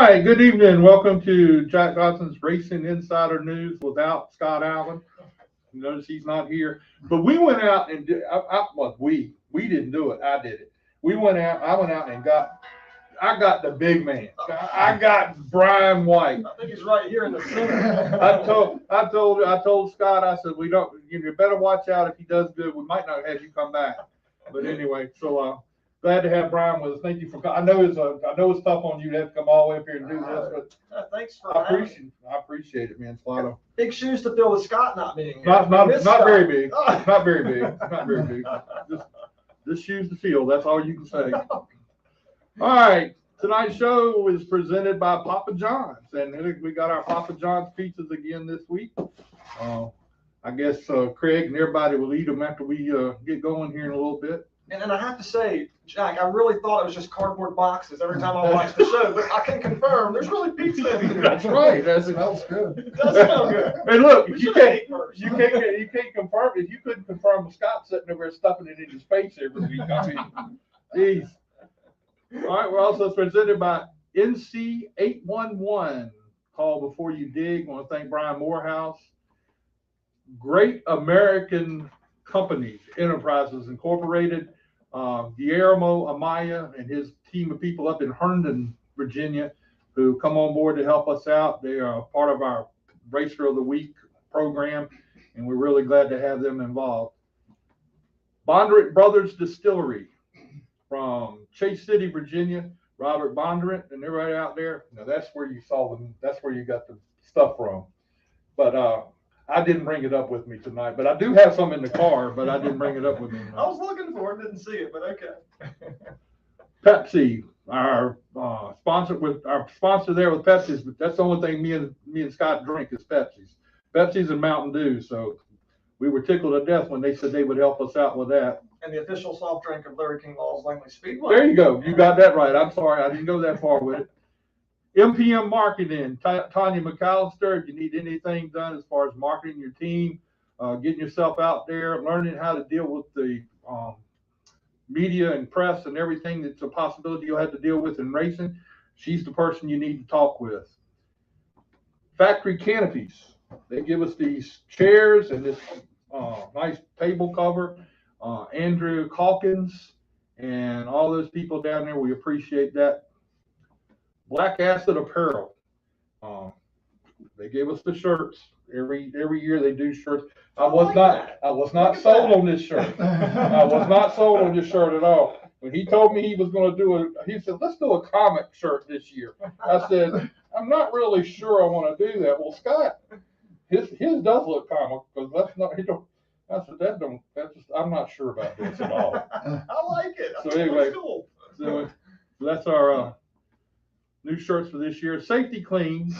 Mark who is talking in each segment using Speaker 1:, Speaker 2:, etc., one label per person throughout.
Speaker 1: right, good evening. Welcome to Jack Dodson's Racing Insider News without Scott Allen. Notice he's not here. But we went out and did, we didn't do it. I did it. I went out and I got the big man. I got Brian White.
Speaker 2: I think he's right here in the center.
Speaker 1: I told Scott, I said, you better watch out if he does good. We might not have you come back. But anyway, so glad to have Brian with us. Thank you for coming. I know it's tough on you to have to come all the way up here and do this, but
Speaker 2: thanks for
Speaker 1: I appreciate it, man. Slotto.
Speaker 2: Big shoes to fill with Scott not being here.
Speaker 1: Not very big. Not very big. Not very big. Just shoes to fill. That's all you can say. All right. Tonight's show is presented by Papa John's, and we got our Papa John's pizzas again this week. I guess Craig and everybody will eat them after we get going here in a little bit.
Speaker 2: And I have to say, Jack, I really thought it was just cardboard boxes every time I watched the show, but I can confirm there's really pizza in here.
Speaker 1: That's right.
Speaker 3: That smells good.
Speaker 2: It does smell good.
Speaker 1: Hey, look, you can't confirm it. You couldn't confirm with Scott sitting over there stuffing it in his face every week. I mean, geez. All right, we're also presented by NC 811. Call before you dig. I want to thank Brian Morehouse. Great American Companies, Enterprises Incorporated. Guillermo Amaya and his team of people up in Herndon, Virginia, who come on board to help us out. They are part of our Racer of the Week program, and we're really glad to have them involved. Bondurant Brothers Distillery from Chase City, Virginia. Robert Bondurant and everybody out there. Now that's where you saw them. That's where you got the stuff from. But I didn't bring it up with me tonight, but I do have some in the car, but I didn't bring it up with me tonight.
Speaker 2: I was looking for it, didn't see it, but okay.
Speaker 1: Pepsi, our sponsor there with Pepsi's, but that's the only thing me and Scott drink is Pepsi's. Pepsi's and Mountain Dew, so we were tickled to death when they said they would help us out with that.
Speaker 2: And the official soft drink of Larry King Law's Langley Speedway.
Speaker 1: There you go. You got that right. I'm sorry. I didn't go that far with it. MPM Marketing, Tanya McAllister. If you need anything done as far as marketing your team, getting yourself out there, learning how to deal with the media and press and everything that's a possibility you'll have to deal with in racing, she's the person you need to talk with. Factory Canopies. They give us these chairs and this nice table cover. Andrew Calkins and all those people down there, we appreciate that. Black Acid Apparel. They gave us the shirts. Every year they do shirts. I was not sold on this shirt. I was not sold on this shirt at all. When he told me he was going to he said, let's do a comic shirt this year. I said, I'm not really sure I want to do that. Well, Scott, his does look comic, because that's not, I said, I'm not sure about this at all.
Speaker 2: I like it.
Speaker 1: So anyway,
Speaker 2: cool.
Speaker 1: So that's our new shirts for this year. Safety Clean,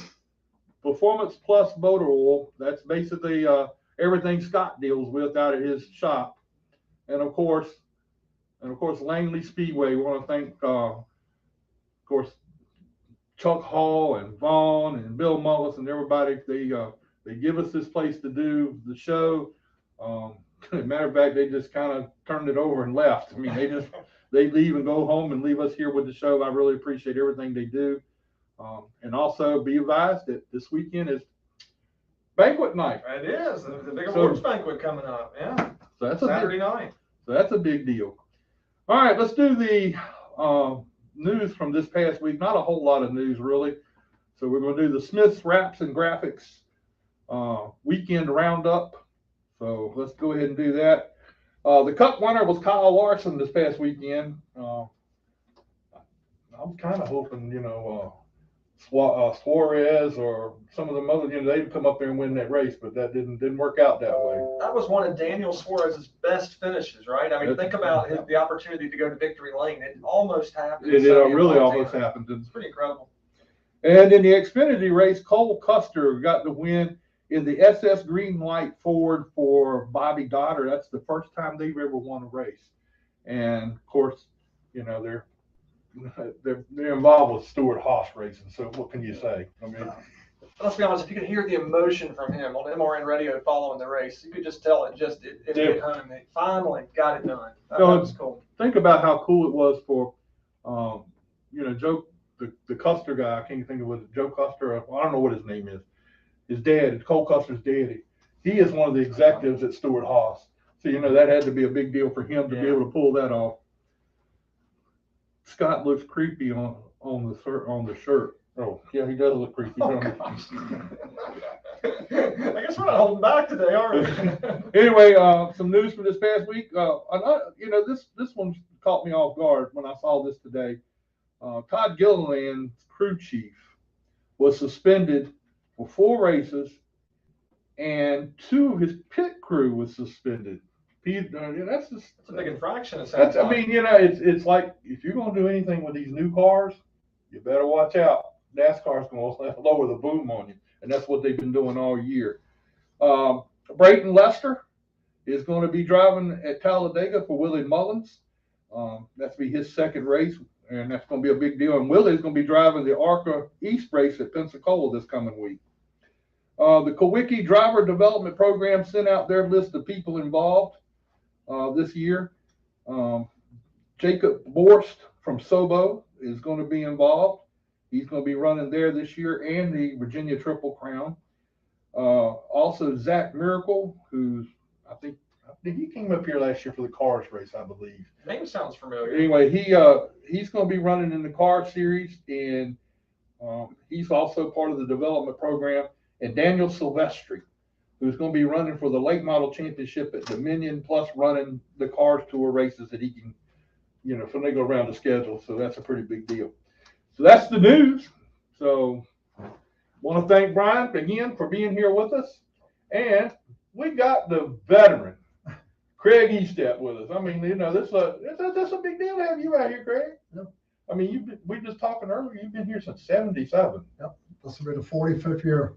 Speaker 1: Performance Plus Motor Oil. That's basically everything Scott deals with out of his shop. And of course, Langley Speedway. We want to thank, of course, Chuck Hall and Vaughn and Bill Mullis and everybody. They give us this place to do the show. Matter of fact, they just kind of turned it over and left. I mean, they leave and go home and leave us here with the show. I really appreciate everything they do. And also be advised that this weekend is banquet night.
Speaker 2: It is. The big awards banquet coming up. Yeah.
Speaker 1: So that's
Speaker 2: Saturday night.
Speaker 1: So that's a big deal. All right, let's do the news from this past week. Not a whole lot of news, really. So we're going to do the Smith's Wraps and Graphics weekend roundup. So let's go ahead and do that. The Cup winner was Kyle Larson this past weekend. I'm kind of hoping, Suarez or some of them other, they'd come up there and win that race, but that didn't work out that way.
Speaker 2: That was one of Daniel Suarez's best finishes, right? I mean, think about the opportunity to go to victory lane. It almost happened.
Speaker 1: It really almost happened.
Speaker 2: It's pretty incredible.
Speaker 1: And in the Xfinity race, Cole Custer got the win in the SS Greenlight Ford for Bobby Dotter. That's the first time they've ever won a race. And of course, they're involved with Stuart Haas racing. So what can you say? I mean,
Speaker 2: let's be honest, if you could hear the emotion from him on MRN radio following the race, you could just tell it hit home. They finally got it done. That was cool.
Speaker 1: Think about how cool it was for, the Custer guy, I can't think of what, Joe Custer, I don't know what his name is. His dad, Cole Custer's daddy. He is one of the executives at Stewart Haas. So, that had to be a big deal for him to be able to pull that off. Scott looks creepy on the shirt. Oh, yeah, he does look creepy.
Speaker 2: Oh, gosh. I guess we're not holding back today, are we?
Speaker 1: Anyway, some news from this past week. This one caught me off guard when I saw this today. Todd Gilliland's crew chief was suspended for 4 races, and 2 of his pit crew was suspended. That's
Speaker 2: a big infraction.
Speaker 1: It's like, if you're going to do anything with these new cars, you better watch out. NASCAR's going to lower the boom on you, and that's what they've been doing all year. Brayton Lester is going to be driving at Talladega for Willie Mullins. That's be his second race, and that's going to be a big deal. And Willie's going to be driving the ARCA East race at Pensacola this coming week. The Kawicki Driver Development Program sent out their list of people involved this year. Jacob Borst from Sobo is going to be involved. He's going to be running there this year and the Virginia Triple Crown. Also, Zach Miracle, who's, I think he came up here last year for the Cars race, I believe.
Speaker 2: Name sounds familiar.
Speaker 1: Anyway, he's going to be running in the Car Series, and he's also part of the development program. And Daniel Silvestri, who's going to be running for the Late Model Championship at Dominion, plus running the Cars Tour races that he can, so they go around the schedule. So that's a pretty big deal. So that's the news. So want to thank Brian again for being here with us. And we got the veteran, Craig Eastep, with us. I mean, that's a big deal to have you out here, Craig.
Speaker 3: Yep.
Speaker 1: I mean, we were just talking earlier, you've been here since 77.
Speaker 3: Yep. This will be the 45th year.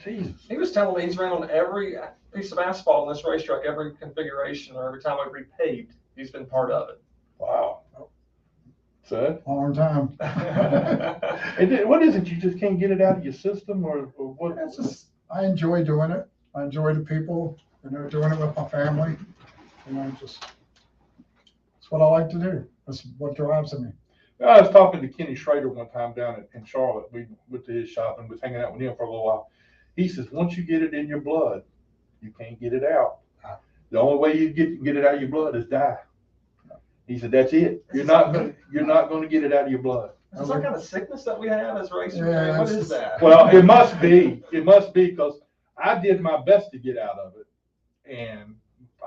Speaker 1: Jesus.
Speaker 2: He was telling me he's ran on every piece of asphalt in this racetrack, every configuration, or every time we repaved, he's been part of it.
Speaker 1: Wow. So,
Speaker 3: Long time.
Speaker 1: and then, what is it? You just can't get it out of your system, or what?
Speaker 3: It's just, I enjoy doing it. I enjoy the people, doing it with my family. It's what I like to do. That's what drives me.
Speaker 1: I was talking to Kenny Schrader one time down in Charlotte. We went to his shop and was hanging out with him for a little while. He says, once you get it in your blood, you can't get it out. The only way you get it out of your blood is die. He said, that's it. You're not going to get it out of your blood.
Speaker 2: Is this some kind of sickness that we have as racers?
Speaker 3: Yeah,
Speaker 2: what is that?
Speaker 1: Well, it must be. It must be, because I did my best to get out of it. And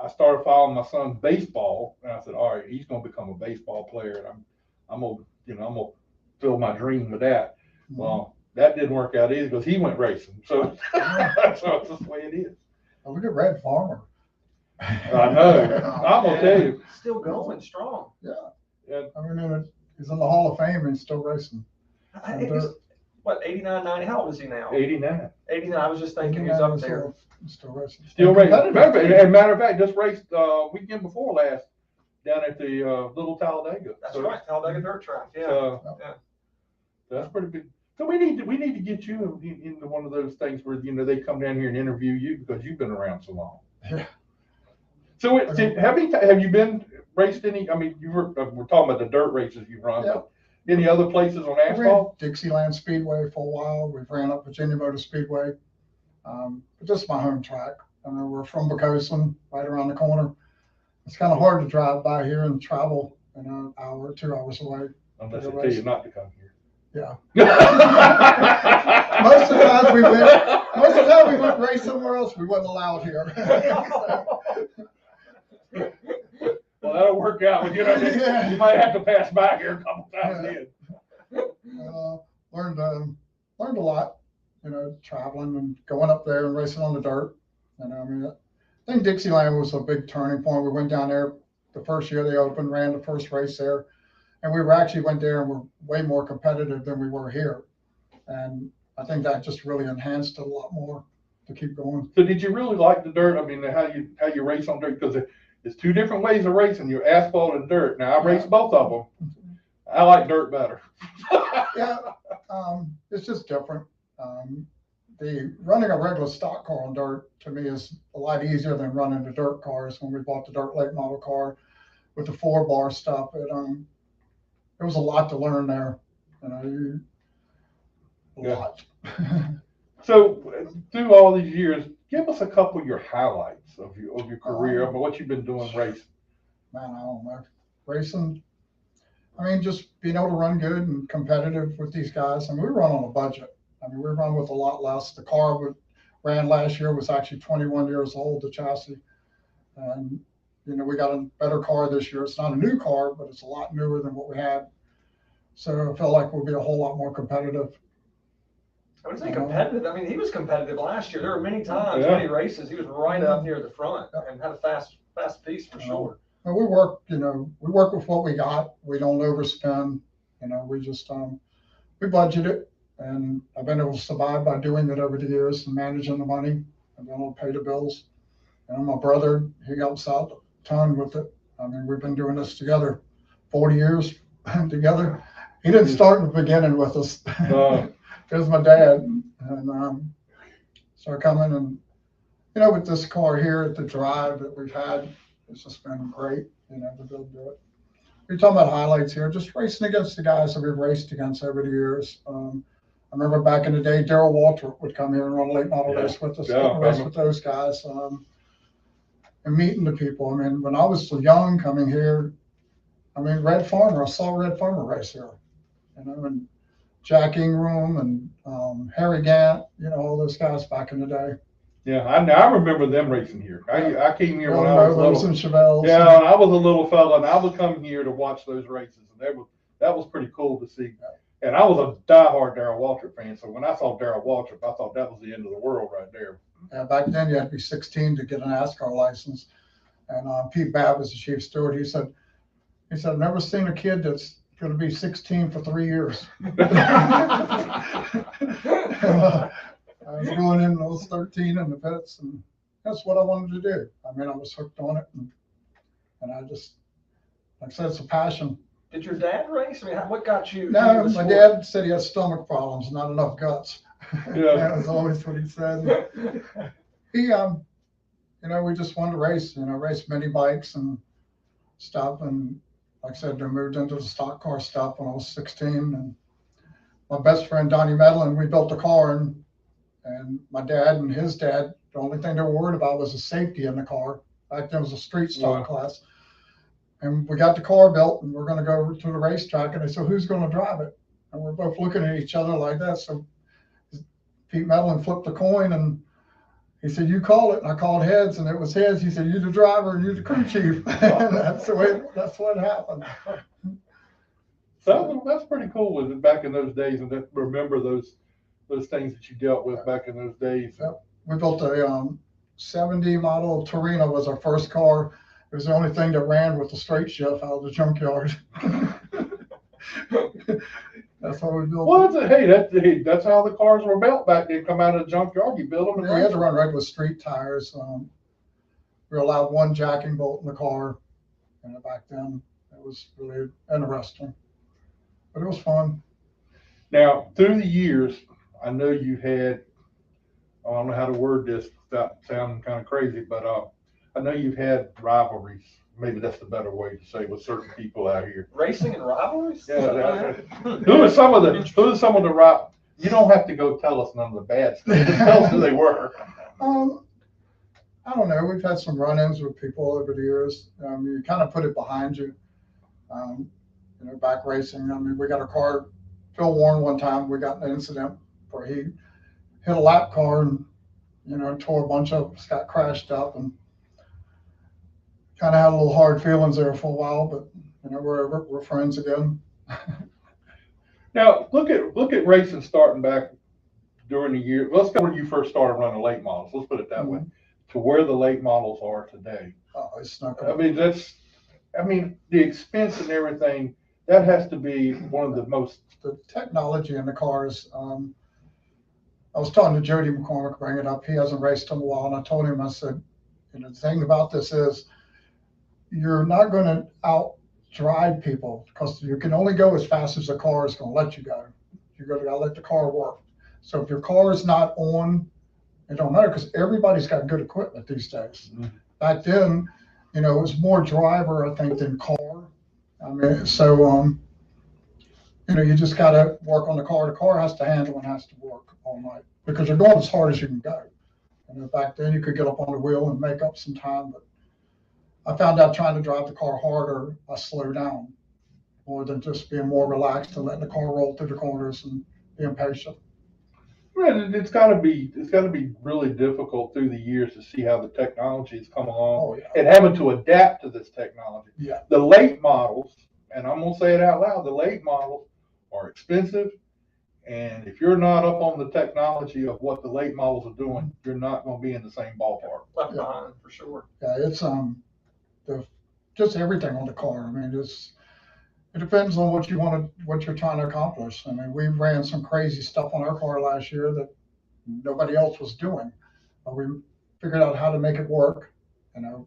Speaker 1: I started following my son's baseball. And I said, all right, he's going to become a baseball player. And I'm going to fill my dream with that. Mm-hmm. Well, that didn't work out either, because he went racing. So, that's just the way it is.
Speaker 3: Oh, look at Red Farmer.
Speaker 1: I know. I'm going to tell you.
Speaker 2: Still going strong.
Speaker 3: Yeah. I mean, he's in the Hall of Fame and still racing.
Speaker 2: What, 89, 90? How old is he now?
Speaker 1: 89.
Speaker 2: 89. I was just thinking he's up there.
Speaker 3: Still racing.
Speaker 1: Still racing. As a matter of fact, just raced weekend before last down at the Little Talladega.
Speaker 2: That's right, Talladega dirt track. Yeah.
Speaker 1: Yeah. That's pretty big. So we need to get you into one of those things where they come down here and interview you, because you've been around so long.
Speaker 3: Yeah.
Speaker 1: So have you been raced any? I mean, we're talking about the dirt races you've run.
Speaker 3: Yeah.
Speaker 1: But any other places on asphalt?
Speaker 3: Dixieland Speedway for a while. We've ran up Virginia Motor Speedway. But just my home track. We're from Bocosin, right around the corner. It's kind of hard to drive by here and travel an hour or 2 hours away.
Speaker 1: Unless they tell you not to come here.
Speaker 3: Yeah. Most of the time we went race somewhere else. We wasn't allowed here.
Speaker 1: Well, that'll work out. You might have to pass by here a couple times.
Speaker 3: Learned a lot, traveling and going up there and racing on the dirt. I think Dixieland was a big turning point. We went down there the first year they opened, ran the first race there. And we went there and were way more competitive than we were here. And I think that just really enhanced it a lot more to keep going.
Speaker 1: So did you really like the dirt? I mean, how you race on dirt? Because there's 2 different ways of racing, your asphalt and dirt. Now, I race both of them. I like dirt better.
Speaker 3: Yeah, it's just different. The running a regular stock car on dirt, to me, is a lot easier than running the dirt cars. When we bought the dirt late model car with the 4-bar stuff, it was a lot to learn there. a lot.
Speaker 1: So through all these years, give us a couple of your highlights of your career, of what you've been doing racing.
Speaker 3: Man, I don't know. Racing, I mean, just being able to run good and competitive with these guys. I mean, we run on a budget. I mean, we run with a lot less. The car we ran last year was actually 21 years old, the chassis. And, we got a better car this year. It's not a new car, but it's a lot newer than what we had. So I felt like we'll be a whole lot more competitive.
Speaker 2: I would say competitive. I mean, he was competitive last year. There were many times, many races, he was right up near the front and had a fast piece for sure.
Speaker 3: And we work with what we got. We don't overspend. We just we budget it, and I've been able to survive by doing it over the years and managing the money. I've been able to pay the bills. My brother, he helps out a ton with it. I mean, we've been doing this together 40 years together. He didn't start in the beginning with us. It was my dad, and so coming and with this car here at the drive that we've had, it's just been great, to be able to do it. We're talking about highlights here, just racing against the guys that we've raced against over the years. I remember back in the day, Darrell Walter would come here and run a late model race with us, race with those guys, and meeting the people. I mean, when I was so young coming here, I mean, Red Farmer, I saw Red Farmer race here, and Jack Ingram and Harry Gant, all those guys back in the day.
Speaker 1: Yeah, I remember them racing here. I came here when I was little.
Speaker 3: And Chevelles.
Speaker 1: Yeah, I was a little fella, and I would come here to watch those races, and that was pretty cool to see. And I was a diehard Darrell Walter fan, so when I saw Darrell Walter, I thought that was the end of the world right there.
Speaker 3: Yeah, back then you had to be 16 to get an NASCAR license, and Pete Babb was the chief steward. He said, I've never seen a kid that's going to be 16 for 3 years. I was going in, I was 13 in the pits, and that's what I wanted to do. I mean, I was hooked on it, and I just, like I said, it's a passion.
Speaker 2: Did your dad race? I mean, what got you?
Speaker 3: No, my dad said he had stomach problems, not enough guts.
Speaker 1: Yeah.
Speaker 3: That was always what he said. He, we just wanted to race, race mini bikes and stuff. And like I said, I moved into the stock car stuff when I was 16. And my best friend, Donnie Medlin, we built a car, and my dad and his dad, the only thing they were worried about was the safety in the car. Back then it was a street stock class. And we got the car built, and we're going to go over to the racetrack. And they said, who's going to drive it? And we're both looking at each other like that. So Pete Medlin flipped the coin, and he said, you call it. And I called heads, and it was heads. He said, you the driver and you the crew chief. And that's what happened.
Speaker 1: So that's pretty cool with it back in those days, and to remember those things that you dealt with back in those days.
Speaker 3: Yep. We built a 70 model Torino was our first car. It was the only thing that ran with the straight shift out of the junkyard. That's how we built.
Speaker 1: Well, that's how the cars were built back then. Come out of the junkyard, you build them.
Speaker 3: And you had to run regular street tires. We were allowed one jacking bolt in the car, and back then it was really interesting, but it was fun.
Speaker 1: Now, through the years, I know you had, I don't know how to word this without sounding kind of crazy, but I know you've had rivalries. Maybe that's the better way to say, with certain people out here.
Speaker 2: Racing and rivalries?
Speaker 1: Yeah. Who are some of the rivalries? You don't have to go tell us none of the bad stuff. Just tell us who they were.
Speaker 3: I don't know. We've had some run-ins with people over the years. You kind of put it behind you. Back racing. I mean, we got a car. Phil Warren one time, we got an incident where he hit a lap car and, tore a bunch of, got crashed up, and kind of had a little hard feelings there for a while, but, we're friends again.
Speaker 1: Now, look at racing starting back during the year. Let's go when you first started running late models. Let's put it that way, to where the late models are today.
Speaker 3: Oh, it's not
Speaker 1: good. I mean, the expense and everything, that has to be one of the most.
Speaker 3: The technology in the cars. I was talking to Jody McCormick, bring it up. He hasn't raced in a while, and I told him, I said, the thing about this is you're not going to out-drive people, because you can only go as fast as the car is going to let you go. You're going to let the car work. So if your car is not on, it don't matter, because everybody's got good equipment these days. Mm-hmm. Back then, it was more driver, I think, than car. I mean, so you just gotta work on the car. The car has to handle and has to work all night because you're going as hard as you can go. Back then you could get up on the wheel and make up some time, but I found out trying to drive the car harder, I slow down more than just being more relaxed and letting the car roll through the corners and being patient.
Speaker 1: Well, it's got to be really difficult through the years to see how the technology has come along
Speaker 3: Oh, yeah.
Speaker 1: and having to adapt to this technology.
Speaker 3: Yeah.
Speaker 1: The late models, and I'm gonna say it out loud, the late models are expensive, and if you're not up on the technology of what the late models are doing, you're not gonna be in the same ballpark.
Speaker 2: Left behind for sure.
Speaker 3: Yeah, it's just everything on the car. I mean, it depends on what you're trying to accomplish. I mean, we ran some crazy stuff on our car last year that nobody else was doing. But we figured out how to make it work, and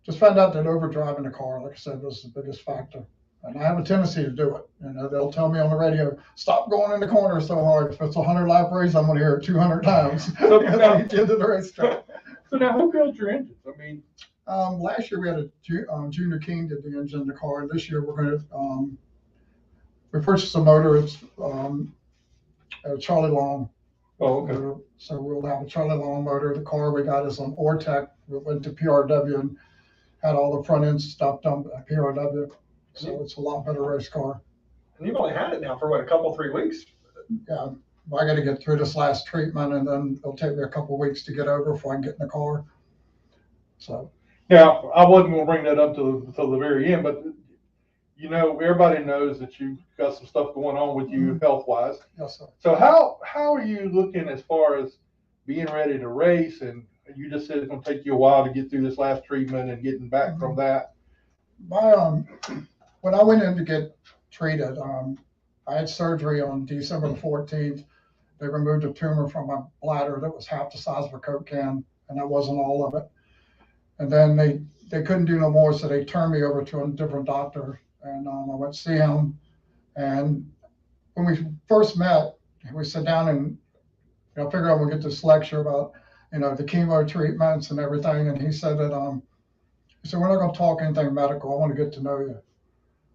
Speaker 3: just found out that overdriving the car, like I said, was the biggest factor. And I have a tendency to do it. They'll tell me on the radio, stop going in the corner so hard. If it's a 100-lap race, I'm going to hear it 200 times.
Speaker 1: So
Speaker 3: Now, into the racetrack.
Speaker 1: So now, who built your engines? I mean,
Speaker 3: last year we had Junior King did the engine in the car. And this year we're going to we purchased a motor. It's a Charlie Long.
Speaker 1: oh, okay.
Speaker 3: Motor. So we'll have a Charlie Long motor. The car we got is an Ortec. We went to PRW and had all the front end stuff done at PRW. So it's a lot better race car.
Speaker 2: And you've only had it now for what, a couple, 3 weeks?
Speaker 3: Yeah, I got to get through this last treatment, and then it'll take me a couple of weeks to get over before I can get in the car. So.
Speaker 1: Now, I wasn't going to bring that up till the very end, but everybody knows that you've got some stuff going on with you health-wise.
Speaker 3: Yes, sir.
Speaker 1: So how are you looking as far as being ready to race? And you just said it's going to take you a while to get through this last treatment and getting back from that.
Speaker 3: When I went in to get treated, I had surgery on December the 14th. They removed a tumor from my bladder that was half the size of a Coke can, and that wasn't all of it. And then they couldn't do no more, so they turned me over to a different doctor, and I went to see him. And when we first met, we sat down and figured out we'll get this lecture about the chemo treatments and everything. And he said that we're not going to talk anything medical. I want to get to know you.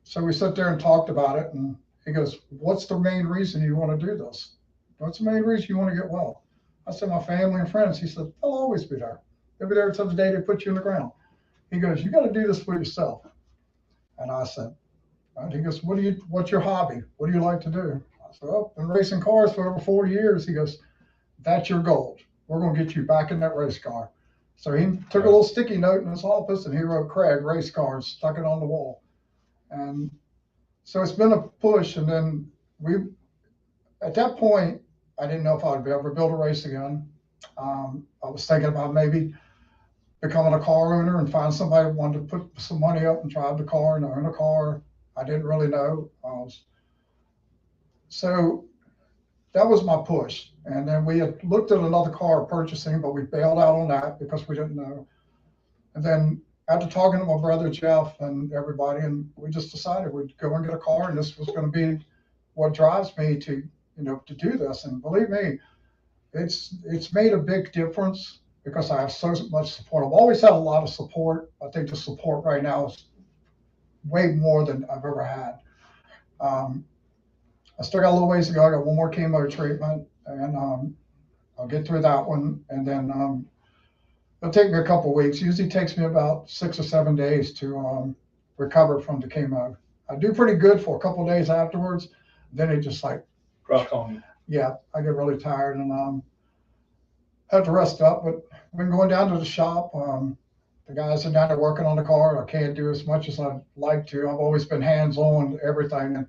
Speaker 3: So we sat there and talked about it, and he goes, what's the main reason you want to do this? What's the main reason you want to get well? I said, my family and friends. He said, they'll always be there. They'll be there until the day they put you in the ground. He goes, you got to do this for yourself. And I said, he goes, what's your hobby? What do you like to do? I said, I've been racing cars for over 40 years. He goes, that's your goal. We're going to get you back in that race car. So he took a little sticky note in his office and he wrote Craig race cars, stuck it on the wall. And so it's been a push. And then at that point, I didn't know if I'd be able to build a race again. I was thinking about maybe becoming a car owner and find somebody who wanted to put some money up and drive the car and own a car. I didn't really know. So that was my push. And then we had looked at another car purchasing, but we bailed out on that because we didn't know. And then after talking to my brother Jeff and everybody, and we just decided we'd go and get a car, and this was going to be what drives me to do this. And believe me, it's made a big difference because I have so much support. I've always had a lot of support. I think the support right now is way more than I've ever had. I still got a little ways to go. I got one more chemo treatment, and I'll get through that one. And then it'll take me a couple of weeks. Usually takes me about 6 or 7 days to recover from the chemo. I do pretty good for a couple of days afterwards. Then it just
Speaker 1: drops on you.
Speaker 3: Yeah, I get really tired and have to rest up. But I've been going down to the shop. The guys are down there working on the car. I can't do as much as I'd like to. I've always been hands-on everything, and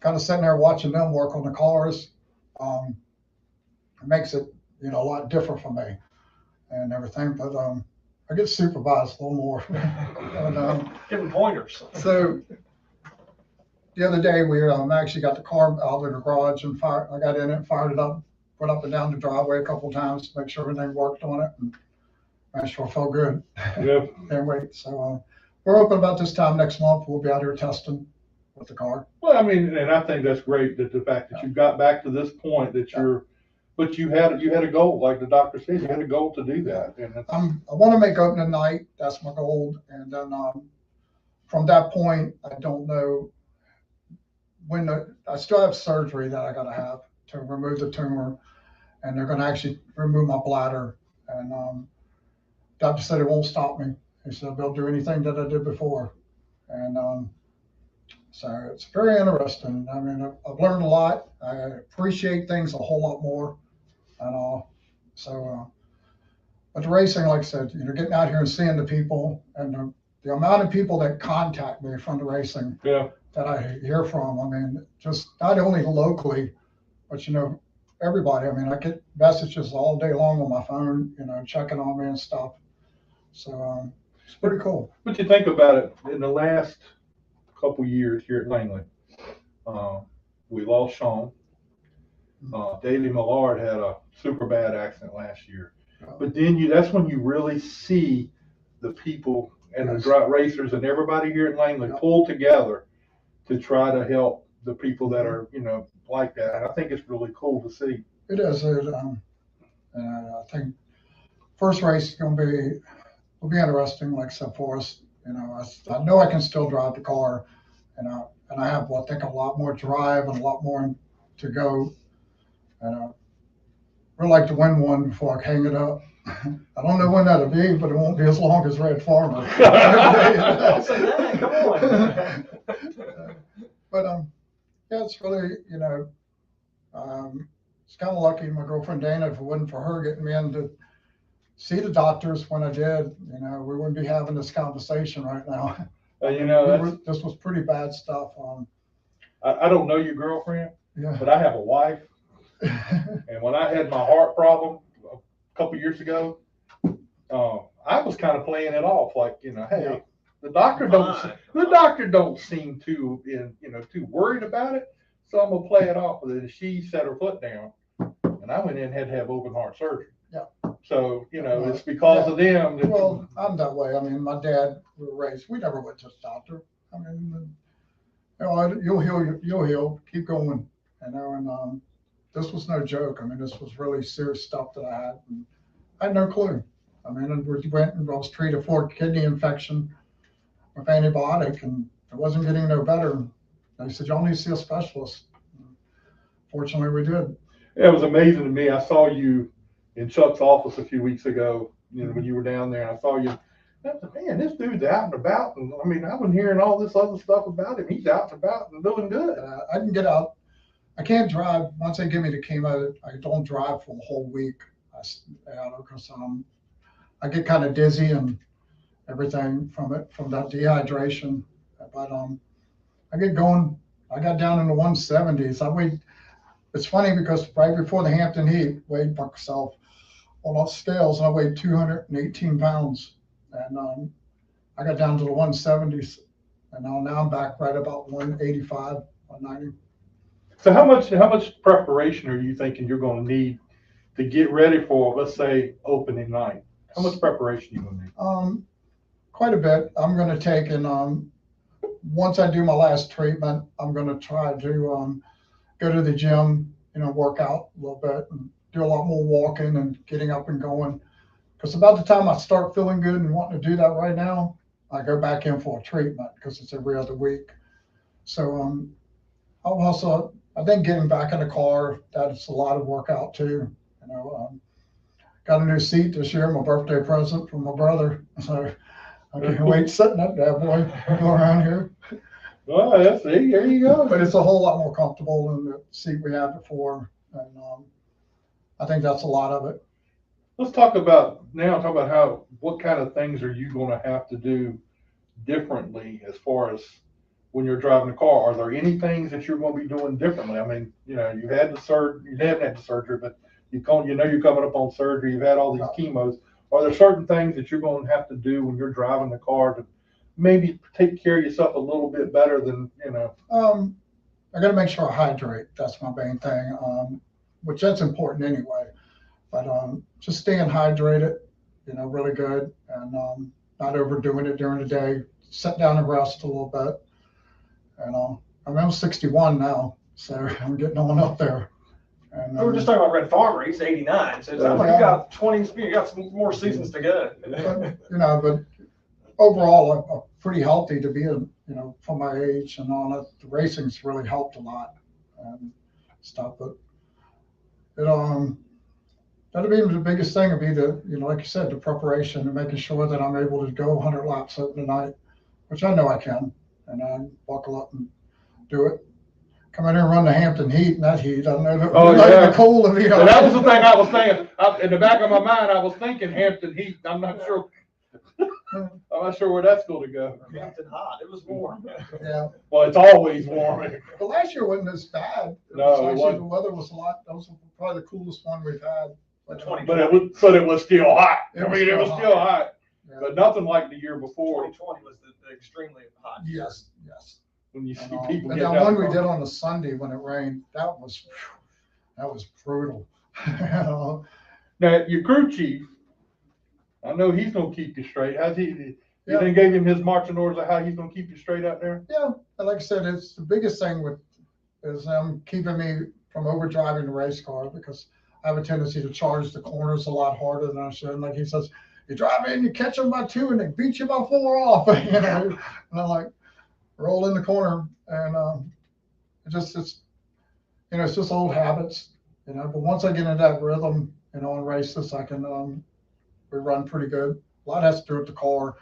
Speaker 3: kind of sitting there watching them work on the cars. It makes it, a lot different for me and everything. But I get supervised a little more. And,
Speaker 2: giving pointers.
Speaker 3: So the other day we actually got the car out of the garage and I got in it, fired it up, went up and down the driveway a couple of times to make sure everything worked on it, and I sure felt good.
Speaker 1: Yep.
Speaker 3: Can't wait. So we're open about this time next month. We'll be out here testing with the car.
Speaker 1: Well, I mean, and I think that's great that the fact that you got back to this point that but you had a goal, like the doctor said, you had a goal to do that. And
Speaker 3: I want to make opening night. That's my goal. And then from that point, I don't know I still have surgery that I got to have to remove the tumor, and they're going to actually remove my bladder. And doctor said it won't stop me. He said they'll do anything that I did before. And so it's very interesting. I mean, I've learned a lot. I appreciate things a whole lot more. And but the racing, like I said, getting out here and seeing the people and the amount of people that contact me from the racing that I hear from. I mean, just not only locally, but everybody. I mean, I get messages all day long on my phone, checking on me and stuff. So it's pretty cool.
Speaker 1: But you think about it, in the last couple years here at Langley, we lost Sean. Daley Millard had a super bad accident last year. But then that's when you really see the people and the drop racers and everybody here at Langley pull together to try to help the people that are, like that. And I think it's really cool to see.
Speaker 3: It is. And I think first race will be interesting, like I said, for us. I know I can still drive the car, and I have, I think, a lot more drive and a lot more to go. And I'd like to win one before I hang it up. I don't know when that'll be, but it won't be as long as Red Farmer.
Speaker 2: Don't say that. Come on.
Speaker 3: But yeah, it's really, it's kind of lucky my girlfriend Dana. If it wasn't for her getting me in to see the doctors when I did, we wouldn't be having this conversation right now. This was pretty bad stuff.
Speaker 1: I don't know your girlfriend,
Speaker 3: yeah.
Speaker 1: But I have a wife. And when I had my heart problem a couple years ago, I was kind of playing it off like, hey, the doctor don't seem too too worried about it, so I'm gonna play it off with it. And she set her foot down, and I went in and had to have open heart surgery.
Speaker 3: Yeah.
Speaker 1: So it's because of them.
Speaker 3: Well, I'm that way. I mean, my dad, we were raised. We never went to the doctor. I mean, you'll heal. Keep going. And this was no joke. I mean, this was really serious stuff that I had. And I had no clue. I mean, and we went and I was treated for kidney infection with antibiotic, and it wasn't getting no better. They said, y'all need to see a specialist. Fortunately, we did.
Speaker 1: Yeah, it was amazing to me. I saw you in Chuck's office a few weeks ago, when you were down there, and I saw you. I said, man, this dude's out and about. And I mean, I've been hearing all this other stuff about him. He's out and about and doing good.
Speaker 3: I can get out. I can't drive. Once they give me the chemo, I don't drive for a whole week. Because I get kind of dizzy and everything from that dehydration. But I get going. I got down in the 170s. I weighed. It's funny because right before the Hampton Heat, weighed myself on the scales, and I weighed 218 pounds. And I got down to the 170s, and now I'm back right about 185, 190.
Speaker 1: So how much preparation are you thinking you're going to need to get ready for, let's say, opening night? How much preparation are you going to need?
Speaker 3: Quite a bit. I'm going to take, and once I do my last treatment, I'm going to try to go to the gym, work out a little bit and do a lot more walking and getting up and going. Because about the time I start feeling good and wanting to do that right now, I go back in for a treatment because it's every other week. So I think getting back in the car, that's a lot of workout too. Got a new seat this year, my birthday present from my brother. So I can't wait sitting up there, boy, go around here.
Speaker 1: Well, that's it. There you go.
Speaker 3: But it's a whole lot more comfortable than the seat we had before. And I think that's a lot of it.
Speaker 1: Let's talk about what kind of things are you going to have to do differently as far as when you're driving the car? Are there any things that you're going to be doing differently? I mean, you had the surgery, you haven't had the surgery, but you're coming up on surgery, you've had all these chemos. Are there certain things that you're going to have to do when you're driving the car to maybe take care of yourself a little bit better than,
Speaker 3: I got to make sure I hydrate. That's my main thing, which that's important anyway. But just staying hydrated, really good, and not overdoing it during the day. Sit down and rest a little bit. And I'm 61 now, so I'm getting on up there. And
Speaker 2: we were just talking about Red Farmer. He's 89, so it sounds like you got some more seasons to go.
Speaker 3: But overall, I'm pretty healthy to be, for my age and all that. The racing's really helped a lot and stuff. But that'd be the biggest thing would be like you said, the preparation and making sure that I'm able to go 100 laps open tonight, which I know I can, and I buckle up and do it. Come in here and run the Hampton Heat, and that heat, I don't know.
Speaker 1: Oh, yeah.
Speaker 3: Cold of
Speaker 1: So that was the thing I was thinking. In the back of my mind, I was thinking Hampton Heat. I'm not sure. I'm not sure where that's going to go.
Speaker 2: Hampton hot. It was warm.
Speaker 3: Yeah.
Speaker 1: Well, it's always warm.
Speaker 3: But last year wasn't as bad.
Speaker 1: No, it wasn't.
Speaker 3: The weather was a lot. That was probably the coolest one we've had.
Speaker 1: But it was still hot. It was still hot.
Speaker 3: Yeah.
Speaker 1: But nothing like the year before.
Speaker 2: 2020 was the extremely hot.
Speaker 3: Yes.
Speaker 1: When you see people
Speaker 3: And
Speaker 1: get
Speaker 3: that
Speaker 1: down
Speaker 3: one we
Speaker 1: from-
Speaker 3: did on the Sunday when it rained, that was brutal.
Speaker 1: Now, your crew chief, I know he's going to keep you straight. Has he? You
Speaker 3: Yeah.
Speaker 1: then gave him his marching orders of how he's going to keep you straight out there?
Speaker 3: Yeah, and like I said, it's the biggest thing is them keeping me from overdriving the race car, because I have a tendency to charge the corners a lot harder than I should. And like he says, you drive in, you catch them by 2, and they beat you by 4 off. And I'm like, roll in the corner, and it's just old habits, But once I get into that rhythm, in races, I can we run pretty good. A lot has to do with the car.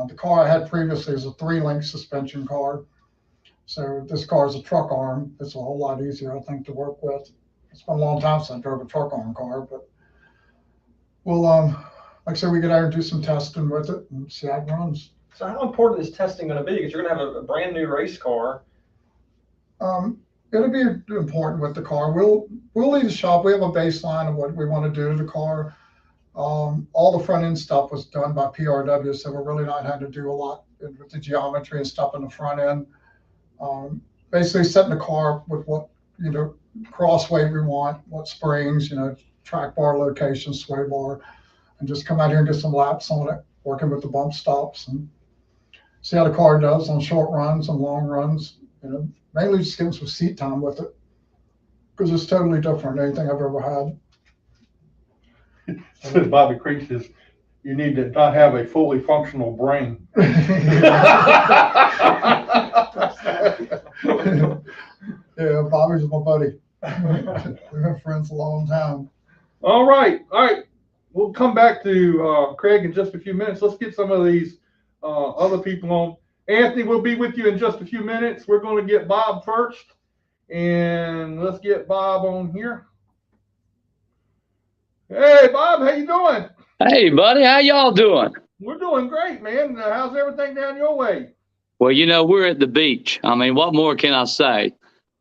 Speaker 3: The car I had previously is a 3-link suspension car. So this car is a truck arm. It's a whole lot easier, I think, to work with. It's been a long time since I drove a truck arm car, but we'll, like I said, we get out and do some testing with it and see how it runs.
Speaker 2: So how important is testing going to be? Because you're going to have a brand new race car.
Speaker 3: It'll be important with the car. We'll leave the shop. We have a baseline of what we want to do to the car. All the front end stuff was done by PRW, so we're really not having to do a lot with the geometry and stuff in the front end. Basically setting the car with what, cross weight we want, what springs, track bar location, sway bar, and just come out here and get some laps on it, working with the bump stops and see how the car does on short runs and long runs. Mainly just getting some seat time with it, because it's totally different than anything I've ever had.
Speaker 1: Says Bobby Creek says, you need to not have a fully functional brain.
Speaker 3: Yeah, Bobby's my buddy. We've been friends a long time.
Speaker 1: All right. We'll come back to Craig in just a few minutes. Let's get some of these other people on. Anthony will be with you in just a few minutes. We're going to get Bob first, and let's get Bob on here. Hey, Bob, how you doing?
Speaker 4: Hey, buddy, how y'all doing?
Speaker 1: We're doing great, man. How's everything down your way?
Speaker 4: Well, we're at the beach. I mean, what more can I say?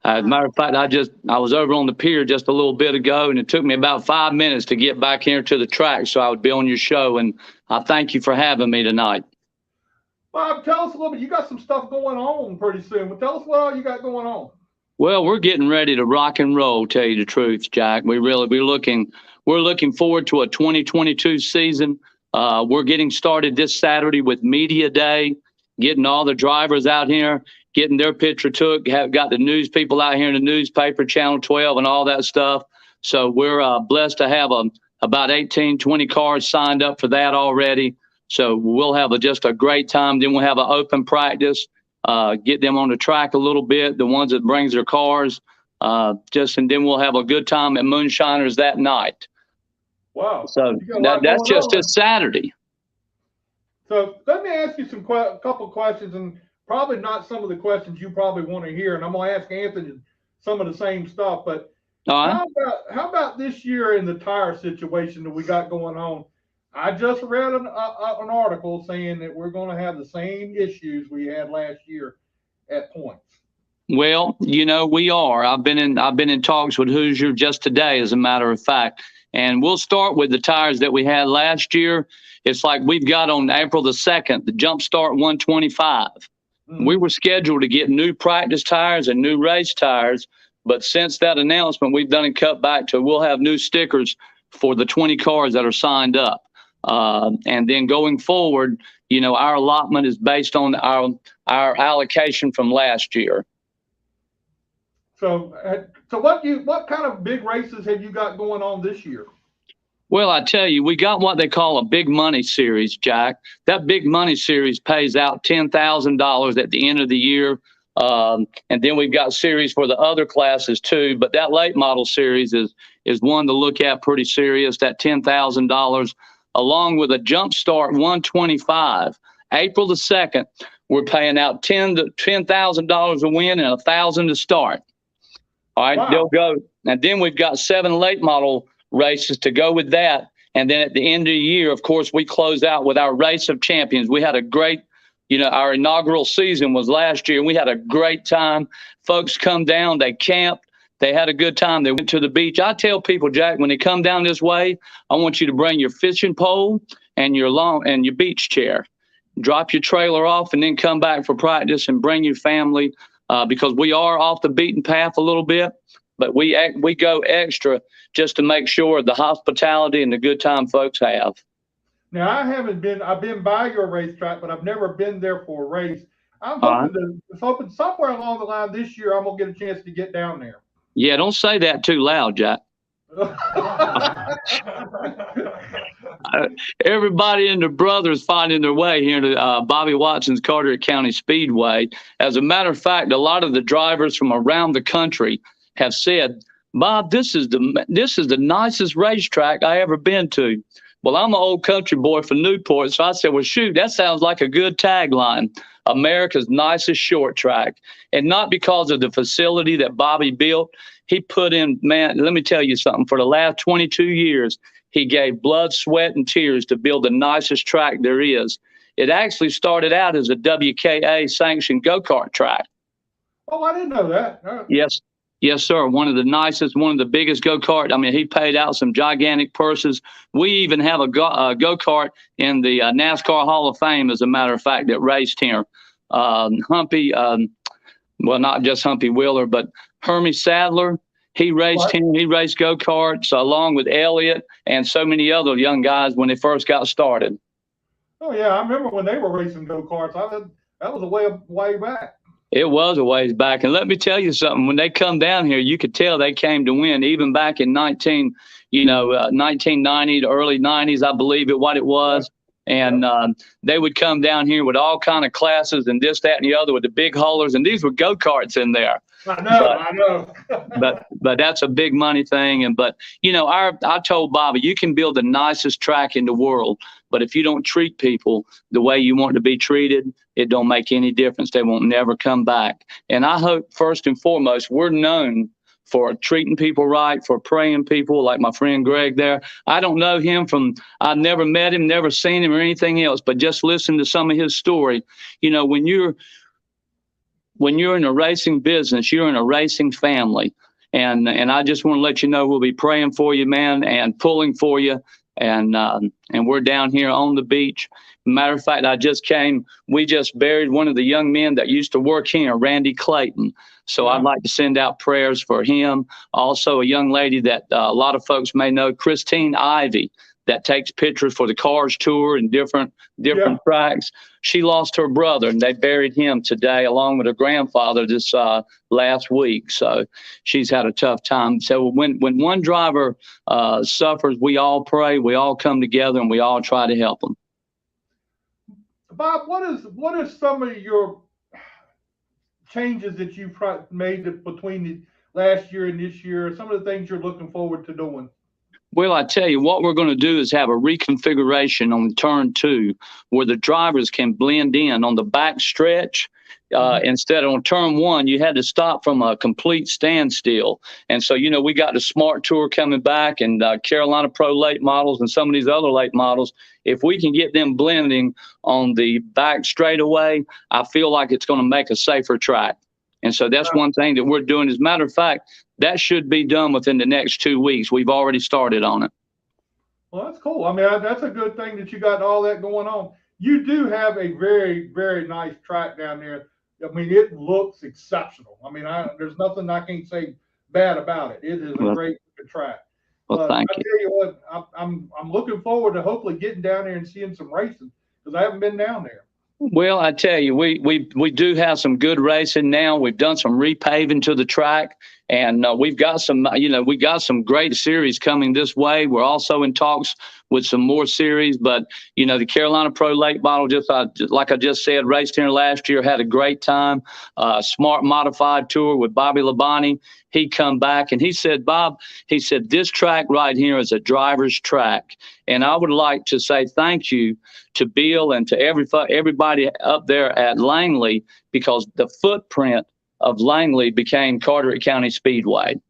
Speaker 4: As a matter of fact, I was over on the pier just a little bit ago, and it took me about 5 minutes to get back here to the track so I would be on your show, and I thank you for having me tonight.
Speaker 1: Bob, tell us a little bit. You got some stuff going on pretty soon. But tell us what all you got going on.
Speaker 4: Well, we're getting ready to rock and roll, tell you the truth, Jack. We're looking forward to a 2022 season. We're getting started this Saturday with Media Day, getting all the drivers out here, getting their picture took, got the news people out here in the newspaper, Channel 12 and all that stuff. So we're blessed to have about 18, 20 cars signed up for that already. So we'll have just a great time. Then we'll have an open practice, get them on the track a little bit, the ones that brings their cars, and then we'll have a good time at Moonshiners that night.
Speaker 1: Wow.
Speaker 4: So that's just this Saturday.
Speaker 1: So let me ask you a couple questions, and probably not some of the questions you probably want to hear. And I'm going to ask Anthony some of the same stuff. But how about this year in the tire situation that we got going on? I just read an article saying that we're going to have the same issues we had last year at points.
Speaker 4: Well, we are. I've been in talks with Hoosier just today, as a matter of fact. And we'll start with the tires that we had last year. It's like we've got on April the 2nd, the Jumpstart 125. Mm-hmm. We were scheduled to get new practice tires and new race tires. But since that announcement, we've done a cut back to we'll have new stickers for the 20 cars that are signed up. And then going forward, our allotment is based on our allocation from last year.
Speaker 1: So what kind of big races have you got going on this year?
Speaker 4: Well, I tell you, we got what they call a big money series, Jack. That big money series pays out $10,000 at the end of the year. And then we've got series for the other classes too. But that late model series is one to look at pretty serious. That $10,000 along with a Jumpstart 125. April the 2nd, we're paying out $10,000 a win and $1,000 to start. All right,
Speaker 1: Wow.
Speaker 4: They'll go. And then we've got 7 late model races to go with that. And then at the end of the year, of course, we close out with our Race of Champions. We had a great, our inaugural season was last year. We had a great time. Folks come down, they camped, they had a good time. They went to the beach. I tell people, Jack, when they come down this way, I want you to bring your fishing pole and your beach chair. Drop your trailer off and then come back for practice and bring your family because we are off the beaten path a little bit. But we go extra just to make sure the hospitality and the good time folks have.
Speaker 1: Now, I've been by your racetrack, but I've never been there for a race. I'm hoping somewhere along the line this year, I'm going to get a chance to get down there.
Speaker 4: Yeah, don't say that too loud, Jack. Everybody and their brothers finding their way here to Bobby Watson's Carteret County Speedway. As a matter of fact, a lot of the drivers from around the country have said, Bob, this is the nicest racetrack I ever been to. Well, I'm an old country boy from Newport, so I said, well, shoot, that sounds like a good tagline. America's nicest short track. And not because of the facility that Bobby built. He put in, man, let me tell you something. For the last 22 years, he gave blood, sweat, and tears to build the nicest track there is. It actually started out as a WKA sanctioned go-kart track.
Speaker 1: Oh, I didn't know that.
Speaker 4: Yes, sir. One of the nicest, one of the biggest go-kart. I mean, he paid out some gigantic purses. We even have a go-kart in the NASCAR Hall of Fame, as a matter of fact, that raced here. Humpy, well, not just Humpy Wheeler, but Hermie Sadler. He raced him. He raced go-karts along with Elliott and so many other young guys when they first got started.
Speaker 1: Oh, yeah. I remember when they were racing go-karts. That was a way back. It
Speaker 4: was a ways back. And let me tell you something. When they come down here, you could tell they came to win. Even back in 1990, the early 90s, I believe what it was. And they would come down here with all kind of classes and this, that, and the other with the big haulers. And these were go-karts in there.
Speaker 1: I know.
Speaker 4: but that's a big money thing. I told Bobby, you can build the nicest track in the world, but if you don't treat people the way you want to be treated, it don't make any difference. They won't never come back. And I hope first and foremost, we're known for treating people right, for praying people like my friend Greg there. I don't know him I've never met him, never seen him or anything else, but just listen to some of his story. When you're in a racing business, you're in a racing family. And I just want to let you know, we'll be praying for you, man, and pulling for you. And we're down here on the beach. Matter of fact, we just buried one of the young men that used to work here, Randy Clayton. So I'd like to send out prayers for him. Also, a young lady that a lot of folks may know, Christine Ivy, that takes pictures for the Cars Tour and different tracks. She lost her brother, and they buried him today along with her grandfather this last week. So she's had a tough time. So when one driver suffers, we all pray, we all come together, and we all try to help them.
Speaker 1: Bob, what is some of your changes that you've made between the last year and this year? Some of the things you're looking forward to doing?
Speaker 4: Well, I tell you, what we're going to do is have a reconfiguration on turn 2 where the drivers can blend in on the back stretch. Instead of on turn 1, you had to stop from a complete standstill. And so, we got the Smart Tour coming back and Carolina Pro late models and some of these other late models. If we can get them blending on the back straightaway, I feel like it's going to make a safer track. And so that's one thing that we're doing. As a matter of fact, that should be done within the next 2 weeks. We've already started on it.
Speaker 1: Well, that's cool. I mean, that's a good thing that you got all that going on. You do have a very, very nice track down there. I mean, it looks exceptional. I mean, there's nothing I can't say bad about it. It is a great track.
Speaker 4: Well, thank you.
Speaker 1: I tell you what, I'm looking forward to hopefully getting down there and seeing some racing because I haven't been down there.
Speaker 4: Well, I tell you, we do have some good racing now. We've done some repaving to the track. And we've got some, we got some great series coming this way. We're also in talks with some more series, but the Carolina Pro Late Model, like I just said, raced here last year, had a great time. Smart Modified Tour with Bobby Labonte. He come back and he said, Bob, he said, this track right here is a driver's track. And I would like to say thank you to Bill and to everybody up there at Langley, because the footprint of Langley became Carteret County Speedway.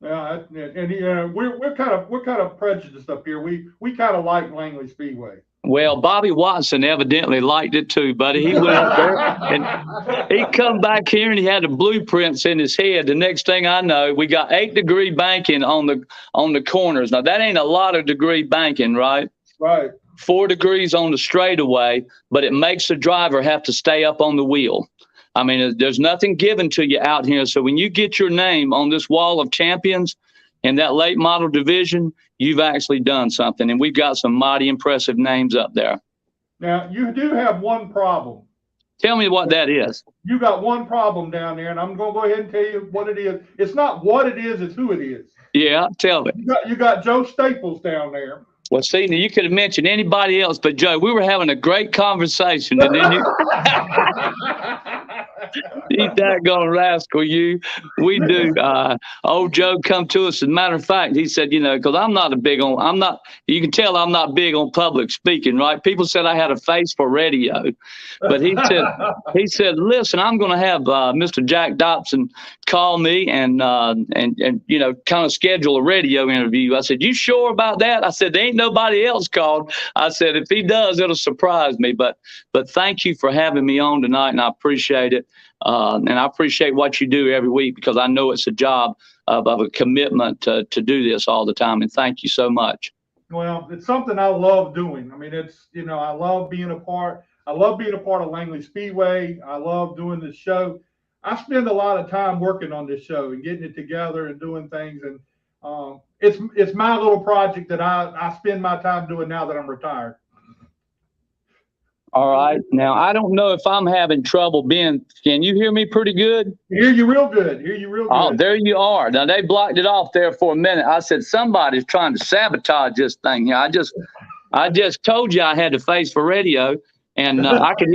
Speaker 1: Yeah, and we're kind of prejudiced up here. We kind of like Langley Speedway.
Speaker 4: Well, Bobby Watson evidently liked it too, buddy. He went up there and he come back here and he had the blueprints in his head. The next thing I know, we got 8-degree banking on the corners. Now that ain't a lot of degree banking, right?
Speaker 1: Right. 4
Speaker 4: degrees on the straightaway, but it makes the driver have to stay up on the wheel. I mean, there's nothing given to you out here. So when you get your name on this wall of champions in that late model division, you've actually done something. And we've got some mighty impressive names up there.
Speaker 1: Now, you do have one problem.
Speaker 4: Tell me what that is.
Speaker 1: You got one problem down there, and I'm going to go ahead and tell you what it is. It's not what it is, it's who it is.
Speaker 4: Yeah, tell me.
Speaker 1: You got Joe Staples down there.
Speaker 4: Well, see, now you could have mentioned anybody else, but Joe, we were having a great conversation, and then you, you daggone rascal, you. We do. Old Joe come to us. As a matter of fact, he said, because you can tell I'm not big on public speaking, right? People said I had a face for radio, but he said, listen, I'm going to have Mr. Jack Dodson call me and kind of schedule a radio interview. I said, you sure about that? I said, there ain't nobody else called. I said, if he does, it'll surprise me. But thank you for having me on tonight, and I appreciate it. And I appreciate what you do every week, because I know it's a job of a commitment to do this all the time. And thank you so much.
Speaker 1: Well, it's something I love doing. I mean, I love being a part. I love being a part of Langley Speedway. I love doing this show. I spend a lot of time working on this show and getting it together and doing things. And it's my little project that I spend my time doing now that I'm retired.
Speaker 4: All right. Now, I don't know if I'm having trouble can you hear me pretty good?
Speaker 1: Hear you real good.
Speaker 4: Oh, there you are. Now, they blocked it off there for a minute. I said, somebody's trying to sabotage this thing here. I just told you I had a face for radio, and I could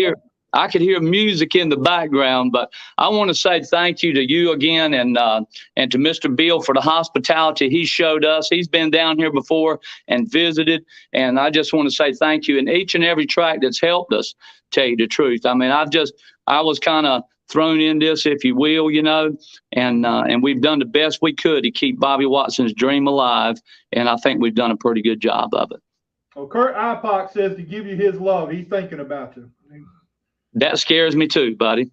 Speaker 4: hear music in the background. But I want to say thank you to you again, and to Mr. Bill for the hospitality he showed us. He's been down here before and visited, and I just want to say thank you. And each and every track that's helped us, tell you the truth. I mean, I was kind of thrown in this, if you will, and we've done the best we could to keep Bobby Watson's dream alive, and I think we've done a pretty good job of it.
Speaker 1: Well, Kurt Ipock says to give you his love. He's thinking about you.
Speaker 4: That scares me too, buddy.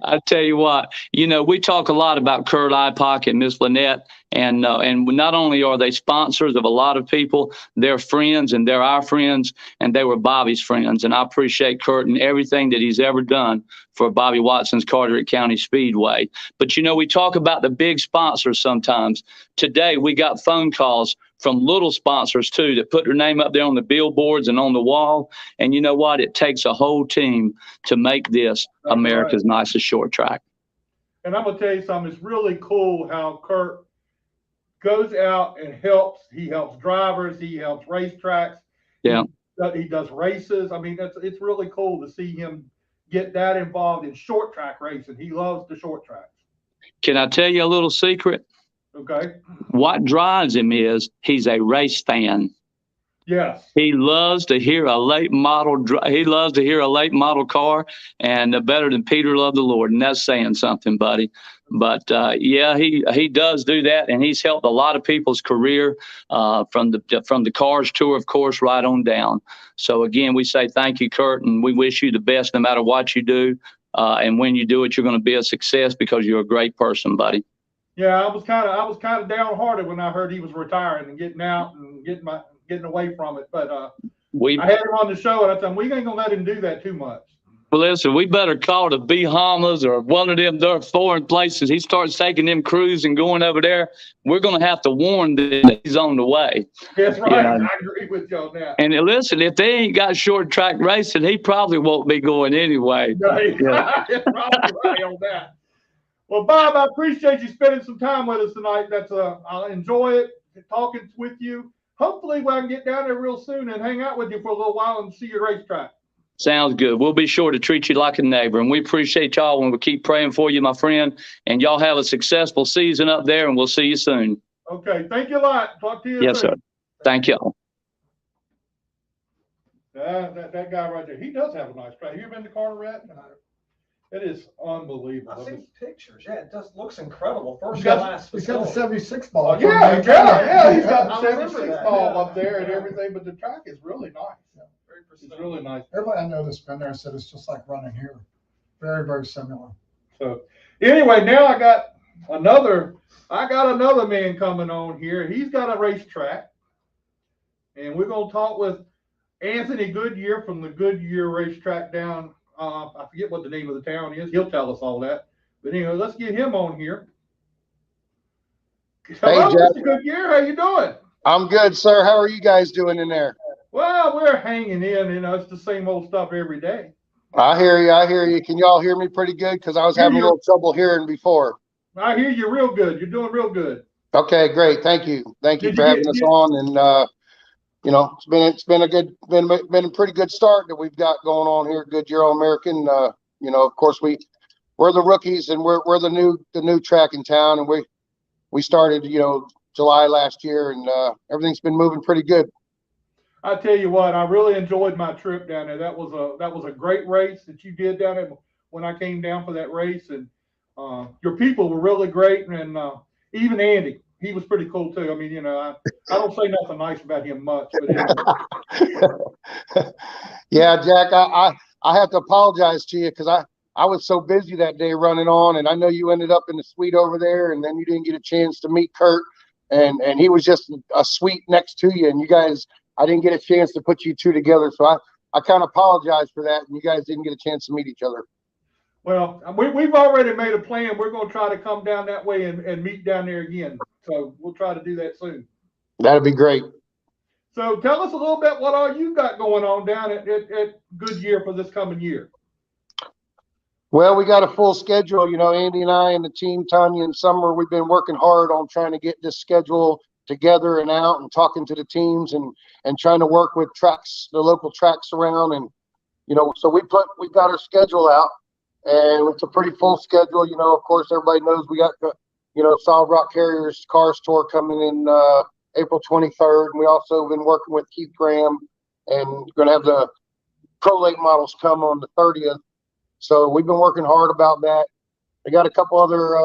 Speaker 4: I tell you what, we talk a lot about Kurt Ipock and Miss Lynette, and not only are they sponsors of a lot of people, they're friends, and they're our friends, and they were Bobby's friends. And I appreciate Kurt and everything that he's ever done for Bobby Watson's Carteret County Speedway. But, we talk about the big sponsors sometimes. Today, we got phone calls from little sponsors too that put their name up there on the billboards and on the wall. And you know what? It takes a whole team to make this America's nicest short track.
Speaker 1: And I'm going to tell you something. It's really cool how Kurt goes out and helps. He helps drivers. He helps racetracks.
Speaker 4: Yeah.
Speaker 1: He does races. I mean, it's really cool to see him get that involved in short track racing. He loves the short tracks.
Speaker 4: Can I tell you a little secret?
Speaker 1: Okay.
Speaker 4: What drives him is he's a race fan.
Speaker 1: Yes.
Speaker 4: He loves to hear a late model. He loves to hear a late model car, and better than Peter loved the Lord, and that's saying something, buddy. But yeah, he does do that, and he's helped a lot of people's career from the Cars Tour, of course, right on down. So again, we say thank you, Kurt, and we wish you the best no matter what you do. And when you do it, you're going to be a success because you're a great person, buddy.
Speaker 1: Yeah, I was kind of downhearted when I heard he was retiring and getting out and getting away from it. But I had him on the show, and I told him we ain't gonna let him do that too much.
Speaker 4: Well, listen, we better call the Bahamas or one of them there foreign places. He starts taking them cruise and going over there. We're going to have to warn them that he's on the way.
Speaker 1: That's right.
Speaker 4: You know?
Speaker 1: I agree with you on that.
Speaker 4: And listen, if they ain't got short track racing, he probably won't be going anyway.
Speaker 1: Right.
Speaker 4: Yeah.
Speaker 1: That's probably right on that. Well, Bob, I appreciate you spending some time with us tonight. I'll enjoy it talking with you. Hopefully, I can get down there real soon and hang out with you for a little while and see your racetrack.
Speaker 4: Sounds good. We'll be sure to treat you like a neighbor, and we appreciate y'all, and we'll keep praying for you, my friend. And y'all have a successful season up there, and we'll see you soon.
Speaker 1: Okay. Thank you a lot. Talk to you
Speaker 4: Yes,
Speaker 1: soon.
Speaker 4: sir. Thank y'all.
Speaker 1: That guy right there, he does have a nice track. Have you been to Carteret? It is unbelievable.
Speaker 2: I've seen pictures. Yeah, it looks incredible. First
Speaker 3: He's got
Speaker 2: class
Speaker 3: the
Speaker 2: facility.
Speaker 3: 76 ball.
Speaker 1: Oh, yeah, he's got the
Speaker 2: I remember
Speaker 1: 76
Speaker 2: that,
Speaker 1: ball
Speaker 2: yeah.
Speaker 1: up there and everything, but the track is really nice.
Speaker 2: Very
Speaker 1: It's
Speaker 2: pristine.
Speaker 1: really nice.
Speaker 3: Everybody I know that's been there said it's just like running here. Very, very similar.
Speaker 1: So anyway, now I got another man coming on here. He's got a racetrack, and we're gonna talk with Anthony Goodyear from the Goodyear racetrack down. I forget what the name of the town is. He'll tell us all that. But anyway, let's get him on here. Hello,
Speaker 5: Hey, Jeff.
Speaker 1: Mr. Goodyear. How you doing?
Speaker 5: I'm good, sir. How are you guys doing in there?
Speaker 1: Well, we're hanging in. It's the same old stuff every day.
Speaker 5: I hear you. I hear you. Can y'all hear me pretty good? Because I was having a little trouble hearing before.
Speaker 1: I hear you real good. You're doing real good.
Speaker 5: Okay, great. Thank you. Thank you
Speaker 1: Did
Speaker 5: for
Speaker 1: you
Speaker 5: having
Speaker 1: get-
Speaker 5: us on. And it's been a pretty good start that we've got going on here at Goodyear All-American. Of course we're the rookies and we're the new track in town, and we started July last year, and everything's been moving pretty good.
Speaker 1: I tell you what, I really enjoyed my trip down there. That was a great race that you did down there when I came down for that race, and your people were really great, and even Andy, he was pretty cool too. I mean, I don't say nothing nice about him much, but anyway.
Speaker 5: Yeah, Jack, I have to apologize to you because I was so busy that day running on, and I know you ended up in the suite over there, and then you didn't get a chance to meet Kurt, and he was just a suite next to you, and you guys, I didn't get a chance to put you two together, so I kind of apologize for that, and you guys didn't get a chance to meet each other.
Speaker 1: Well, we've already made a plan. We're going to try to come down that way and meet down there again. So we'll try to do that soon.
Speaker 5: That'd be great.
Speaker 1: So tell us a little bit what all you got going on down at Goodyear for this coming year.
Speaker 5: Well, we got a full schedule. Andy and I and the team, Tanya and Summer, we've been working hard on trying to get this schedule together and out and talking to the teams and trying to work with tracks, the local tracks around. And, so we've got our schedule out, and it's a pretty full schedule. Of course, everybody knows we got Solid Rock Carriers Cars Tour coming in April 23rd. And we also been working with Keith Graham, and going to have the Pro Late models come on the 30th. So we've been working hard about that. I got a couple other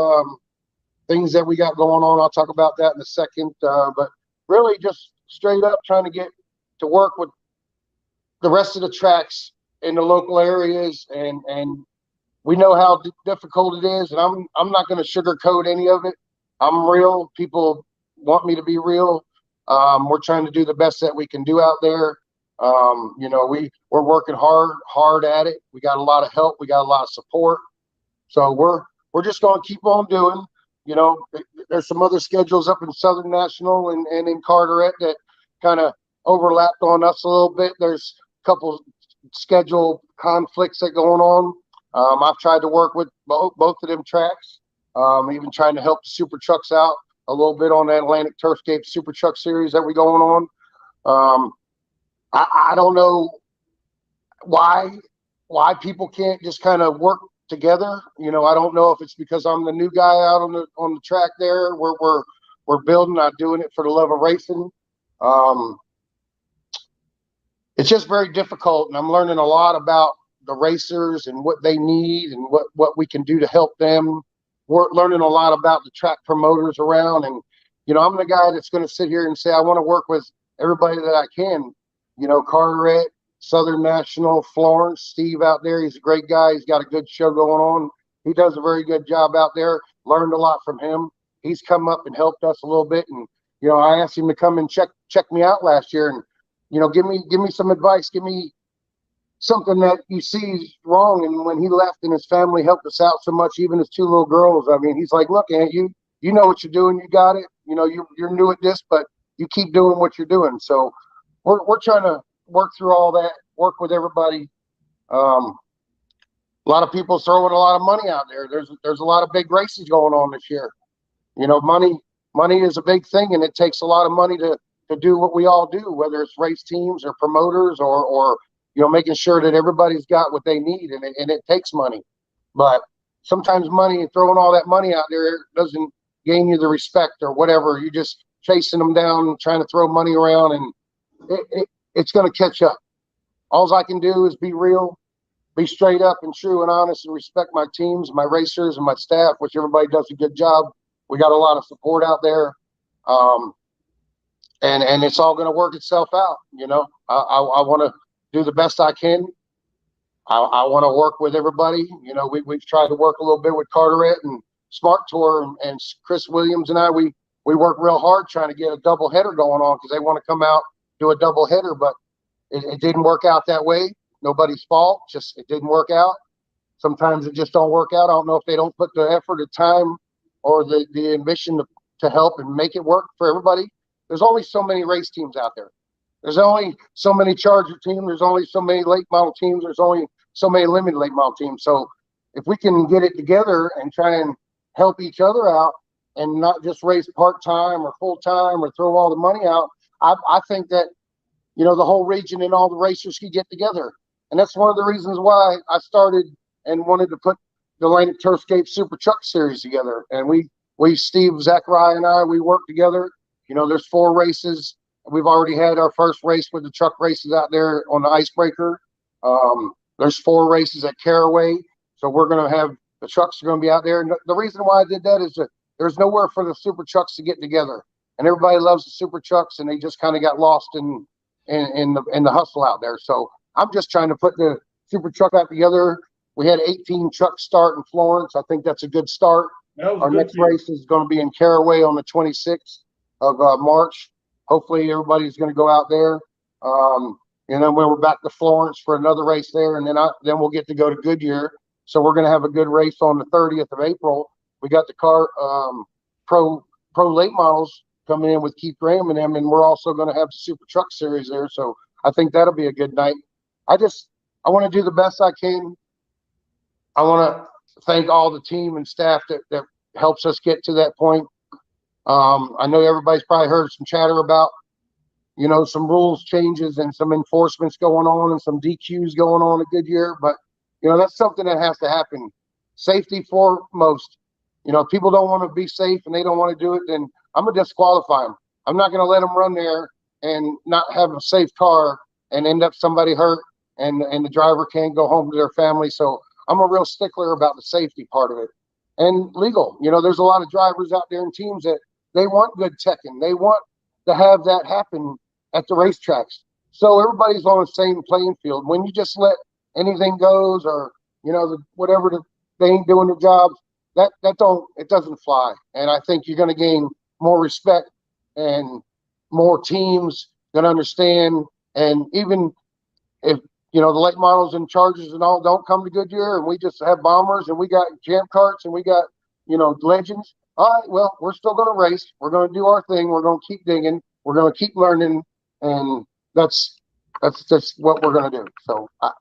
Speaker 5: things that we got going on. I'll talk about that in a second. But really just straight up trying to get to work with the rest of the tracks in the local areas. And we know how difficult it is. And I'm not going to sugarcoat any of it. I'm real. People want me to be real. We're trying to do the best that we can do out there. We're working hard at it. We got a lot of help. We got a lot of support. So we're just going to keep on doing. There's some other schedules up in Southern National and in Carteret that kind of overlapped on us a little bit. There's a couple schedule conflicts that going on. I've tried to work with both of them tracks. Even trying to help the super trucks out a little bit on that Atlantic Turfscape Super Truck Series that we're going on. I don't know why people can't just kind of work together. I don't know if it's because I'm the new guy out on the track there. We're building, not doing it for the love of racing. It's just very difficult, and I'm learning a lot about the racers and what they need and what we can do to help them. We're learning a lot about the track promoters around, and I'm the guy that's going to sit here and say I want to work with everybody that I can. Carteret, Southern National, Florence, Steve out there. He's a great guy. He's got a good show going on. He does a very good job out there. Learned a lot from him. He's come up and helped us a little bit. And, I asked him to come and check me out last year and, give me some advice. Give me something that you see is wrong. And when he left and his family helped us out so much, even his 2 little girls, I mean, he's like, look, Aunt, you know what you're doing. You got it. You know, you're new at this, but you keep doing what you're doing. So we're trying to work through all that, work with everybody. A lot of people throwing a lot of money out there. There's a lot of big races going on this year. You know, money is a big thing, and it takes a lot of money to do what we all do, whether it's race teams or promoters or you know, making sure that everybody's got what they need, and it takes money. But sometimes money, throwing all that money out there doesn't gain you the respect or whatever. You're just chasing them down and trying to throw money around, and it's going to catch up. All I can do is be real, be straight up and true and honest, and respect my teams, my racers, and my staff, which everybody does a good job. We got a lot of support out there. And it's all going to work itself out. You know, I want to do the best I can. I want to work with everybody. You know, we've tried to work a little bit with Carteret and Smart Tour, and Chris Williams and I, we work real hard trying to get a double header going on, because they want to come out, do a double header, but it didn't work out that way. Nobody's fault, just it didn't work out. Sometimes it just don't work out. I don't know if they don't put the effort, the time, or the ambition to help and make it work for everybody. There's only so many race teams out there. There's only so many Charger teams. There's only so many late model teams. There's only so many limited late model teams. So if we can get it together and try and help each other out, and not just race part-time or full-time or throw all the money out, I think that, you know, the whole region and all the racers could get together. And that's one of the reasons why I started and wanted to put the Atlantic Turfscape Super Truck Series together. And we Steve, Zachariah, and I, we work together. You know, there's 4 races. We've already had our first race with the truck races out there on the Icebreaker. There's 4 races at Caraway. So we're going to have, the trucks are going to be out there. And the reason why I did that is that there's nowhere for the super trucks to get together. And everybody loves the super trucks, and they just kind of got lost in the hustle out there. So I'm just trying to put the super truck out together. We had 18 trucks start in Florence. I think that's a good start. Our next race is going to be in Caraway on the 26th of March. Hopefully everybody's going to go out there. And then when we're back to Florence for another race there, and then we'll get to go to Goodyear. So we're going to have a good race on the 30th of April. We got the pro late models coming in with Keith Graham and them, and we're also going to have the Super Truck Series there. So I think that'll be a good night. I want to do the best I can. I want to thank all the team and staff that helps us get to that point. I know everybody's probably heard some chatter about, you know, some rules changes and some enforcements going on and some DQs going on at Goodyear, but you know, that's something that has to happen. Safety foremost. You know, if people don't want to be safe and they don't want to do it, then I'm going to disqualify them. I'm not going to let them run there and not have a safe car and end up somebody hurt and the driver can't go home to their family. So I'm a real stickler about the safety part of it. And legal. You know, there's a lot of drivers out there and teams that they want good teching. They want to have that happen at the racetracks. So everybody's on the same playing field. When you just let anything goes, or, you know, they ain't doing the job, it doesn't fly. And I think you're going to gain more respect, and more teams going to understand. And even if, you know, the late models and Chargers and all don't come to Goodyear, and we just have bombers and we got jam carts and we got, you know, legends. All right, well, we're still going to race. We're going to do our thing. We're going to keep digging. We're going to keep learning. And that's just what we're going to do. So I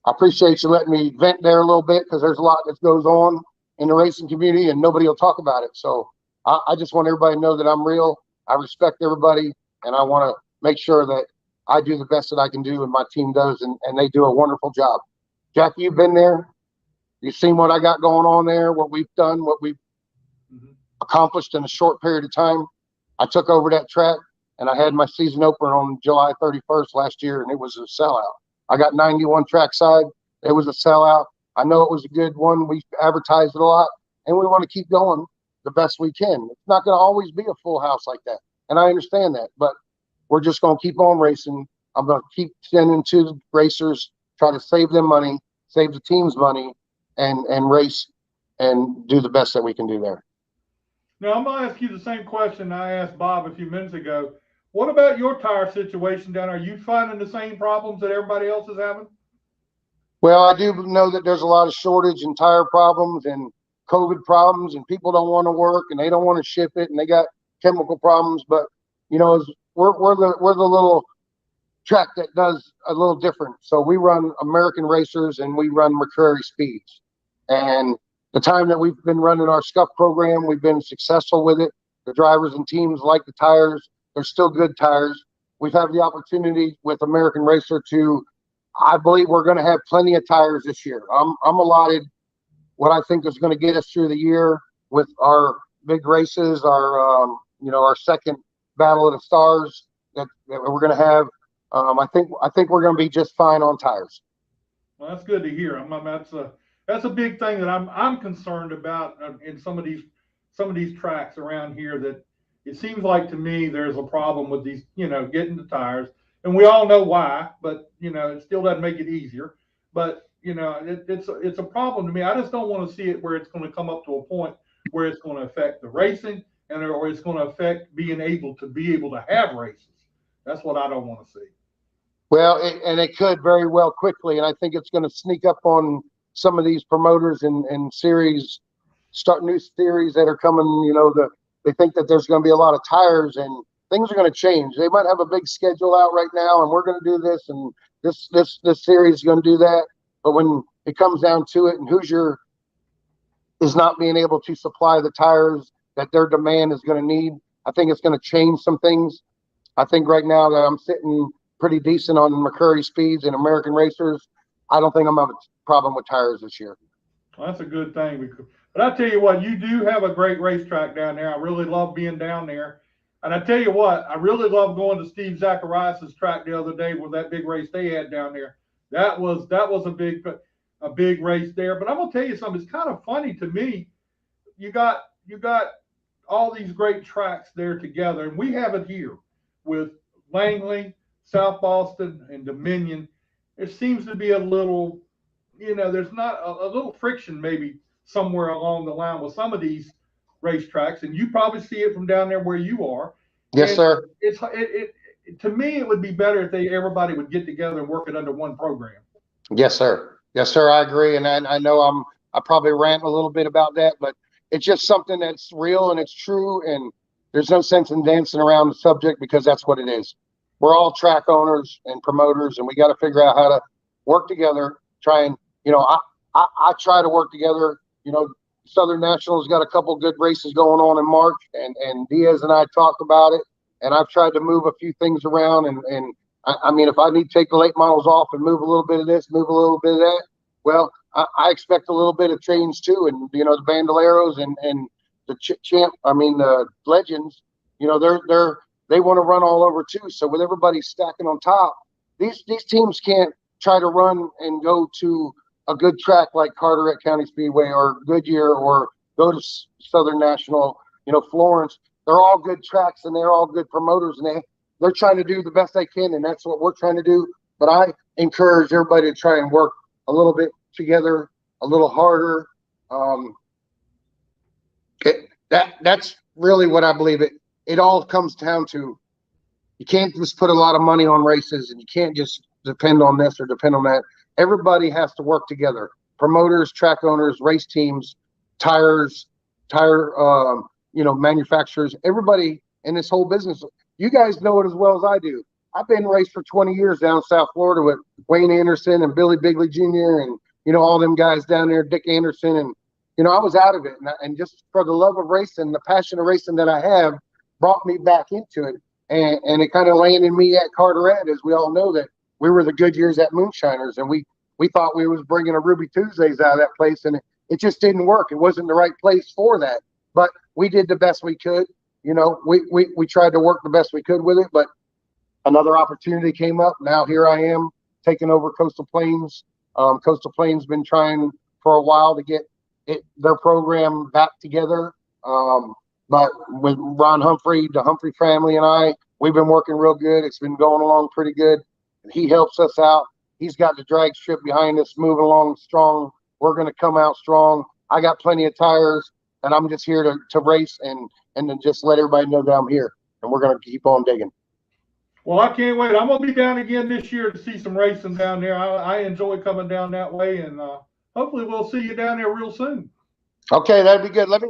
Speaker 5: appreciate you letting me vent there a little bit, because there's a lot that goes on in the racing community and nobody will talk about it. So I just want everybody to know that I'm real. I respect everybody, and I want to make sure that I do the best that I can do, and my team does, and they do a wonderful job. Jackie, you've been there. You've seen what I got going on there, what we've done, what we've accomplished in a short period of time. I took over that track, and I had my season opener on July 31st last year, and it was a sellout. I got 91 trackside. It was a sellout. I know it was a good one. We advertised it a lot, and we want to keep going the best we can. It's not going to always be a full house like that, and I understand that, but we're just going to keep on racing. I'm going to keep sending to the racers, try to save them money, save the team's money, and race and do the best that we can do there.
Speaker 1: Now, I'm going to ask you the same question I asked Bob a few minutes ago. What about your tire situation down there? Are you finding the same problems that everybody else is having?
Speaker 5: Well, I do know that there's a lot of shortage and tire problems and COVID problems, and people don't want to work and they don't want to ship it, and they got chemical problems. But you know, we're the little track that does a little different. So we run American Racers and we run McCreary Speeds. And the time that we've been running our Scuff program, we've been successful with it. The drivers and teams like the tires. They're still good tires. We've had the opportunity with American Racer to, I believe we're going to have plenty of tires this year. I'm allotted what I think is going to get us through the year with our big races, our our second Battle of the Stars that we're going to have. I think we're going to be just fine on tires.
Speaker 1: Well, that's good to hear. That's a big thing that I'm concerned about in some of these tracks around here. That it seems like to me there's a problem with these, getting the tires, and we all know why. But it still doesn't make it easier. But it's a problem to me. I just don't want to see it where it's going to come up to a point where it's going to affect the racing or it's going to affect being able to have races. That's what I don't want to see.
Speaker 5: Well, it could very well quickly, and I think it's going to sneak up on some of these promoters and series, start new series that are coming. They think that there's going to be a lot of tires, and things are going to change. They might have a big schedule out right now, and we're going to do this, and this series is going to do that. But when it comes down to it, and Hoosier is not being able to supply the tires that their demand is going to need, I think it's going to change some things. I think right now that I'm sitting pretty decent on McCreary Speeds and American Racers, I don't think I'm having a problem with tires this year.
Speaker 1: Well, that's a good thing. But I tell you what, you do have a great racetrack down there. I really love being down there. And I tell you what, I really love going to Steve Zacharias' track the other day with that big race they had down there. That was a big race there. But I'm gonna tell you something. It's kind of funny to me. You got all these great tracks there together, and we have it here with Langley, South Boston, and Dominion. There seems to be a little, there's not a little friction maybe somewhere along the line with some of these racetracks, and you probably see it from down there where you are.
Speaker 5: Yes,
Speaker 1: and
Speaker 5: sir.
Speaker 1: To me, it would be better if everybody would get together and work it under one program.
Speaker 5: Yes, sir. Yes, sir. I agree, and I know I probably rant a little bit about that, but it's just something that's real and it's true, and there's no sense in dancing around the subject because that's what it is. We're all track owners and promoters, and we got to figure out how to work together. Try and, I try to work together. Southern National's got a couple good races going on in March, and Diaz and I talked about it, and I've tried to move a few things around. And I mean, if I need to take the late models off and move a little bit of this, move a little bit of that, well, I expect a little bit of change too. And, the Bandoleros and the the Legends, they want to run all over too. So with everybody stacking on top, these teams can't try to run and go to a good track like Carteret County Speedway or Goodyear or go to Southern National, Florence. They're all good tracks and they're all good promoters, and they're trying to do the best they can, and that's what we're trying to do. But I encourage everybody to try and work a little bit together, a little harder. That's really what I believe. It all comes down to, you can't just put a lot of money on races, and you can't just depend on this or depend on that. Everybody has to work together. Promoters, track owners, race teams, tire manufacturers, everybody in this whole business. You guys know it as well as I do. I've been raced for 20 years down South Florida with Wayne Anderson and Billy Bigley Jr. and, all them guys down there, Dick Anderson. And, I was out of it. And just for the love of racing, the passion of racing that I have brought me back into it. And it kind of landed me at Carteret, as we all know that we were the Goodyears at Moonshiners. And we thought we was bringing a Ruby Tuesdays out of that place. And it just didn't work. It wasn't the right place for that. But we did the best we could. We tried to work the best we could with it, but another opportunity came up. Now here I am taking over Coastal Plains. Coastal Plains been trying for a while to get their program back together. But with Ron Humphrey, the Humphrey family, and we've been working real good. It's been going along pretty good. He helps us out. He's got the drag strip behind us, moving along strong. We're going to come out strong. I got plenty of tires, and I'm just here to race and then just let everybody know that I'm here, and we're going to keep on digging.
Speaker 1: Well, I can't wait. I'm gonna be down again this year to see some racing down there. I enjoy coming down that way, and hopefully we'll see you down there real soon.
Speaker 5: Okay, that'd be good. Let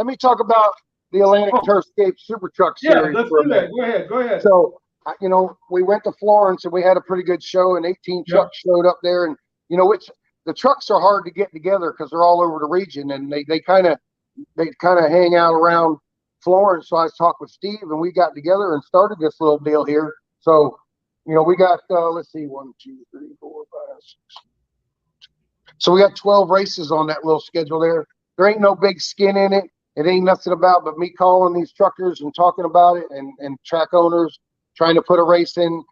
Speaker 5: me talk about the Atlantic Turfscape Super Truck
Speaker 1: Yeah,
Speaker 5: Series
Speaker 1: let's
Speaker 5: for a
Speaker 1: do
Speaker 5: minute.
Speaker 1: that. Go ahead.
Speaker 5: So, we went to Florence and we had a pretty good show, and 18 trucks showed up there. And, the trucks are hard to get together because they're all over the region, and they kind of hang out around Florence. So I talked with Steve, and we got together and started this little deal here. So, we got, let's see, 1, 2, 3, 4, 5, 6. So we got 12 races on that little schedule there. There ain't no big skin in it. It ain't nothing about but me calling these truckers and talking about it, and track owners trying to put a race in.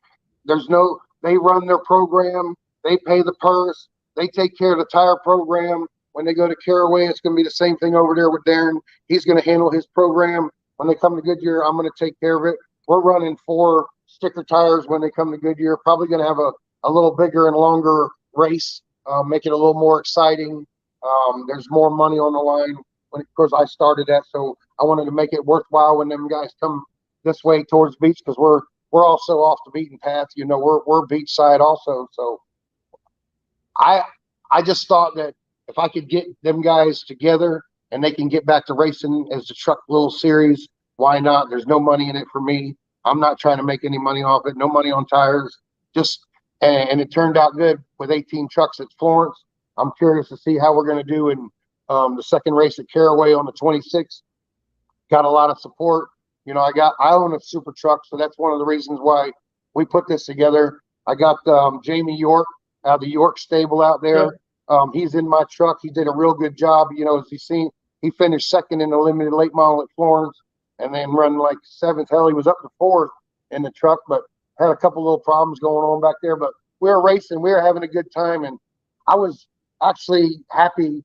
Speaker 5: They run their program. They pay the purse. They take care of the tire program. When they go to Caraway, it's going to be the same thing over there with Darren. He's going to handle his program. When they come to Goodyear, I'm going to take care of it. We're running 4 sticker tires when they come to Goodyear. Probably going to have a little bigger and longer race, make it a little more exciting. There's more money on the line. Of course, I started that, so I wanted to make it worthwhile when them guys come this way towards the beach, because we're also off the beaten path. We're beachside also. So I just thought that if I could get them guys together and they can get back to racing as the truck little series, why not? There's no money in it for me. I'm not trying to make any money off it. No money on tires. And it turned out good with 18 trucks at Florence. I'm curious to see how we're going to do in the second race at Caraway on the 26th. Got a lot of support. I own a super truck, so that's one of the reasons why we put this together. I got Jamie York out of the York stable out there. He's in my truck. He did a real good job. As you seen, he finished second in the limited late model at Florence, and then run like 7th. Hell, he was up to 4th in the truck, but had a couple little problems going on back there. But we were racing. We were having a good time, and I was actually happy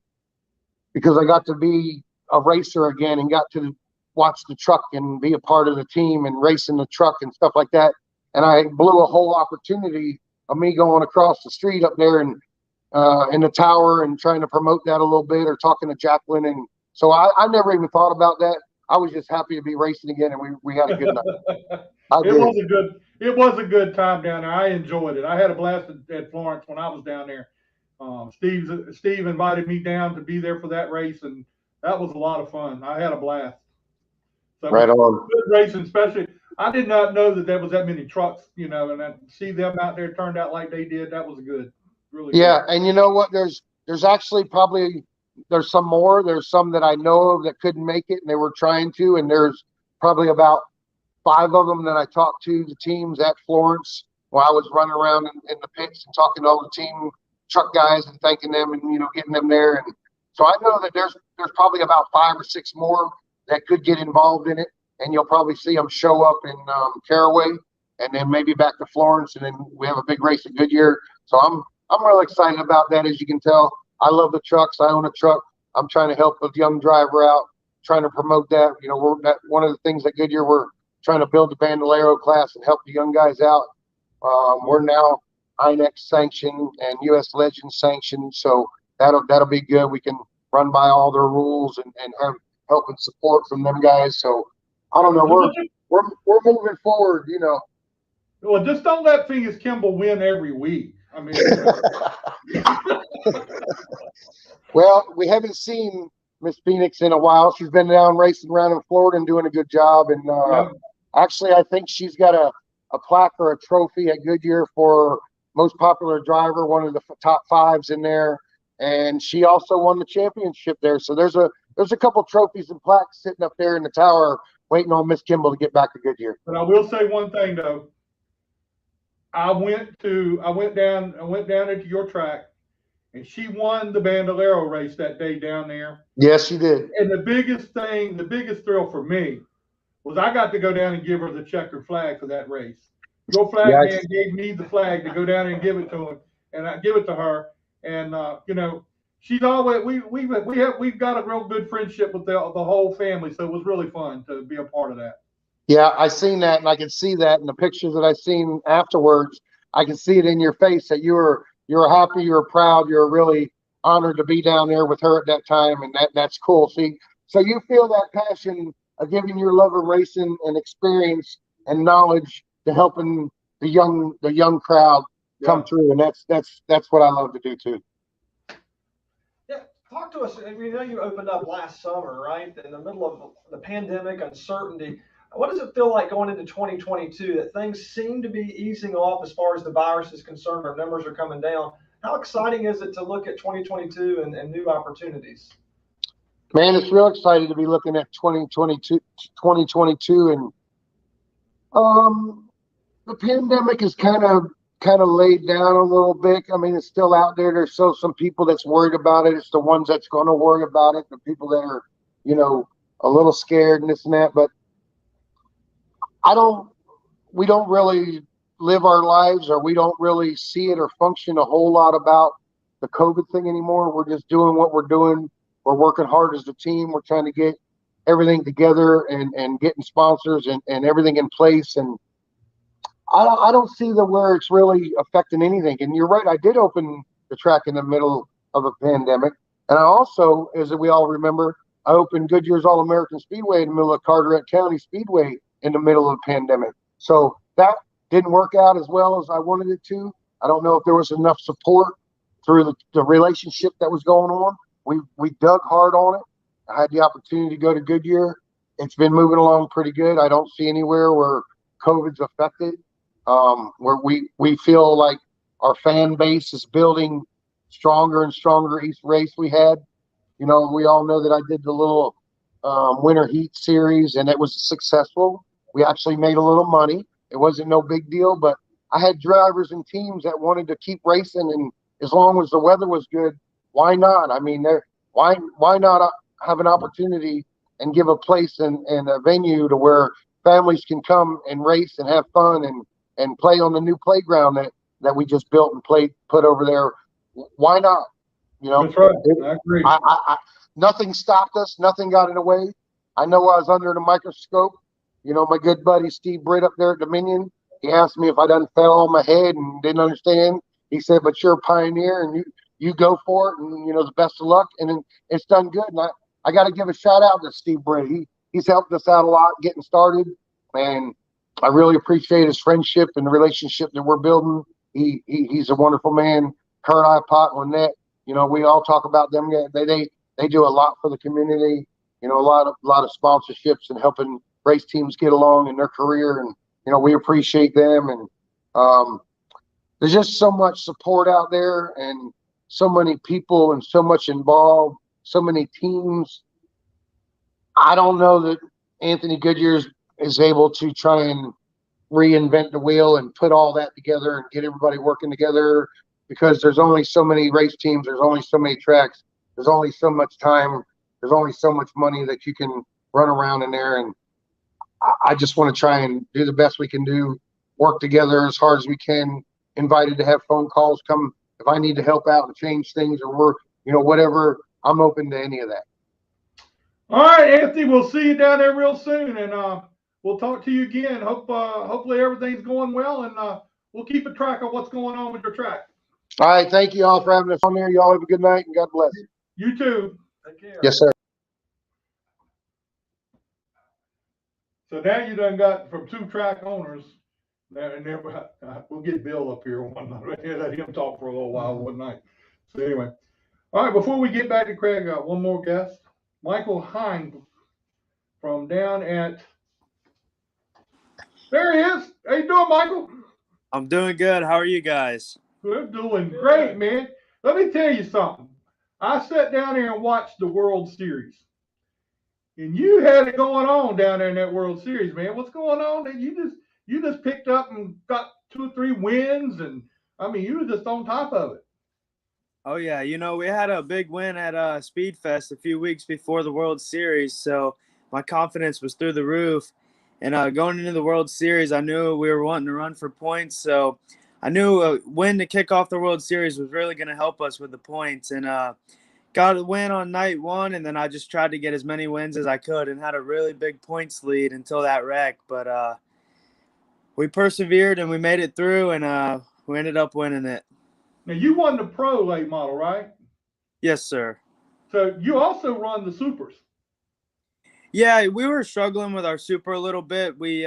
Speaker 5: because I got to be a racer again and got to watch the truck and be a part of the team and racing the truck and stuff like that. And I blew a whole opportunity of me going across the street up there and in the tower and trying to promote that a little bit, or talking to Jacqueline. And so I never even thought about that. I was just happy to be racing again, and we had a good night.
Speaker 1: It was a good time down there. I enjoyed it. I had a blast at Florence when I was down there. Steve invited me down to be there for that race, and that was a lot of fun. I had a blast. So
Speaker 5: right on.
Speaker 1: Good racing, especially. I did not know that there was that many trucks, and to see them out there turned out like they did. That was good. Really good.
Speaker 5: Yeah, and you know what? There's actually there's some more. There's some that I know of that couldn't make it, and they were trying to, and there's probably about 5 of them that I talked to the teams at Florence while I was running around in the pits and talking to all the team truck guys and thanking them and getting them there. And so I know that there's probably about 5 or 6 more that could get involved in it, and you'll probably see them show up in Caraway, and then maybe back to Florence, and then we have a big race at Goodyear. So I'm real excited about that. As you can tell, I love the trucks. I own a truck. I'm trying to help a young driver out, trying to promote that. One of the things at Goodyear, we're trying to build the Bandolero class and help the young guys out. We're now INEX sanctioned and US Legend sanctioned, so that'll be good. We can run by all their rules and have help and support from them guys. So I don't know, we're moving forward.
Speaker 1: Well, just don't let Phoenix Kimball win every week. I mean,
Speaker 5: well, we haven't seen Miss Phoenix in a while. She's been down racing around in Florida and doing a good job. And actually, I think she's got a plaque or a trophy at Goodyear for most popular driver, one of the top 5s in there. And she also won the championship there. So there's a couple trophies and plaques sitting up there in the tower waiting on Miss Kimball to get back to Goodyear.
Speaker 1: But I will say one thing though. I went down into your track, and she won the Bandolero race that day down there.
Speaker 5: Yes, she did.
Speaker 1: And the biggest thrill for me was I got to go down and give her the checkered flag for that race. Your flag man gave me the flag to go down and give it to him, and I give it to her. And she's always we've got a real good friendship with the whole family, so it was really fun to be a part of that.
Speaker 5: Yeah, I seen that, and I can see that in the pictures that I seen afterwards. I can see it in your face that you were happy, you were proud, you're really honored to be down there with her at that time, and that's cool. See, so you feel that passion of giving your love of racing and experience and knowledge to helping the young crowd come through, and that's what I love to do too.
Speaker 2: Yeah, talk to us. We know you opened up last summer, right? In the middle of the pandemic uncertainty. What does it feel like going into 2022 that things seem to be easing off as far as the virus is concerned? Our numbers are coming down. How exciting is it to look at 2022 and new opportunities?
Speaker 5: Man, it's real exciting to be looking at 2022, and the pandemic is kind of laid down a little bit. I mean, it's still out there. There's still some people that's worried about it. It's the ones that's going to worry about it. The people that are, a little scared and this and that. But we don't really live our lives, or we don't really see it or function a whole lot about the COVID thing anymore. We're just doing what we're doing. We're working hard as a team. We're trying to get everything together and getting sponsors and everything in place. And I don't see where it's really affecting anything. And you're right, I did open the track in the middle of a pandemic. And I also, as we all remember, I opened Goodyear's All-American Speedway in the middle of Carteret County Speedway in the middle of a pandemic. So that didn't work out as well as I wanted it to. I don't know if there was enough support through the relationship that was going on. We dug hard on it. I had the opportunity to go to Goodyear. It's been moving along pretty good. I don't see anywhere where COVID's affected. Where we feel like our fan base is building stronger and stronger each race we had. We all know that I did the little winter heat series, and it was successful. We actually made a little money. It wasn't no big deal, but I had drivers and teams that wanted to keep racing, and as long as the weather was good, why not? I mean, why not have an opportunity and give a place and a venue to where families can come and race and have fun and play on the new playground that we just built and put over there. Why not?
Speaker 1: That's right. I agree.
Speaker 5: Nothing stopped us. Nothing got in the way. I know I was under the microscope. My good buddy Steve Britt up there at Dominion, he asked me if I done fell on my head and didn't understand. He said, but you're a pioneer and you go for it, and the best of luck. And it's done good. And I got to give a shout out to Steve Britt. He's helped us out a lot getting started, and I really appreciate his friendship and the relationship that we're building. He's a wonderful man. Kurt Ipot, Lynette, we all talk about them. They do a lot for the community. A lot of sponsorships and helping race teams get along in their career, and we appreciate them. And there's just so much support out there, and so many people, and so much involved, so many teams. I don't know that Anthony Goodyear is able to try and reinvent the wheel and put all that together and get everybody working together, because there's only so many race teams, there's only so many tracks, there's only so much time, there's only so much money that you can run around in there. And I just want to try and do the best we can do, work together as hard as we can, invited to have phone calls, come if I need to help out and change things, or whatever. I'm open to any of that.
Speaker 1: All right, Anthony, we'll see you down there real soon, and we'll talk to you again. Hopefully everything's going well, and we'll keep a track of what's going on with your track.
Speaker 5: All right, thank you all for having us on there. Y'all have a good night, and God bless.
Speaker 1: You too.
Speaker 2: Take care.
Speaker 5: Yes, sir.
Speaker 1: So now you done got from 2 track owners. And then we'll get Bill up here one night. Let him talk for a little while one night. So anyway, all right. Before we get back to Craig, I got one more guest, Michael Hinde from down at. There he is. How you doing, Michael?
Speaker 6: I'm doing good. How are you guys?
Speaker 1: We're doing great, man. Let me tell you something. I sat down there and watched the World Series. And you had it going on down there in that World Series, man. What's going on? You just picked up and got 2 or 3 wins, and I mean, you were just on top of it.
Speaker 6: Oh yeah, we had a big win at Speedfest a few weeks before the World Series, so my confidence was through the roof. And going into the World Series, I knew we were wanting to run for points, so I knew a win to kick off the World Series was really going to help us with the points. And got a win on night 1, and then I just tried to get as many wins as I could and had a really big points lead until that wreck. But we persevered and we made it through, and we ended up winning it.
Speaker 1: Now, you won the Pro late model, right?
Speaker 6: Yes, sir.
Speaker 1: So you also run the Supers.
Speaker 6: Yeah, we were struggling with our Super a little bit. We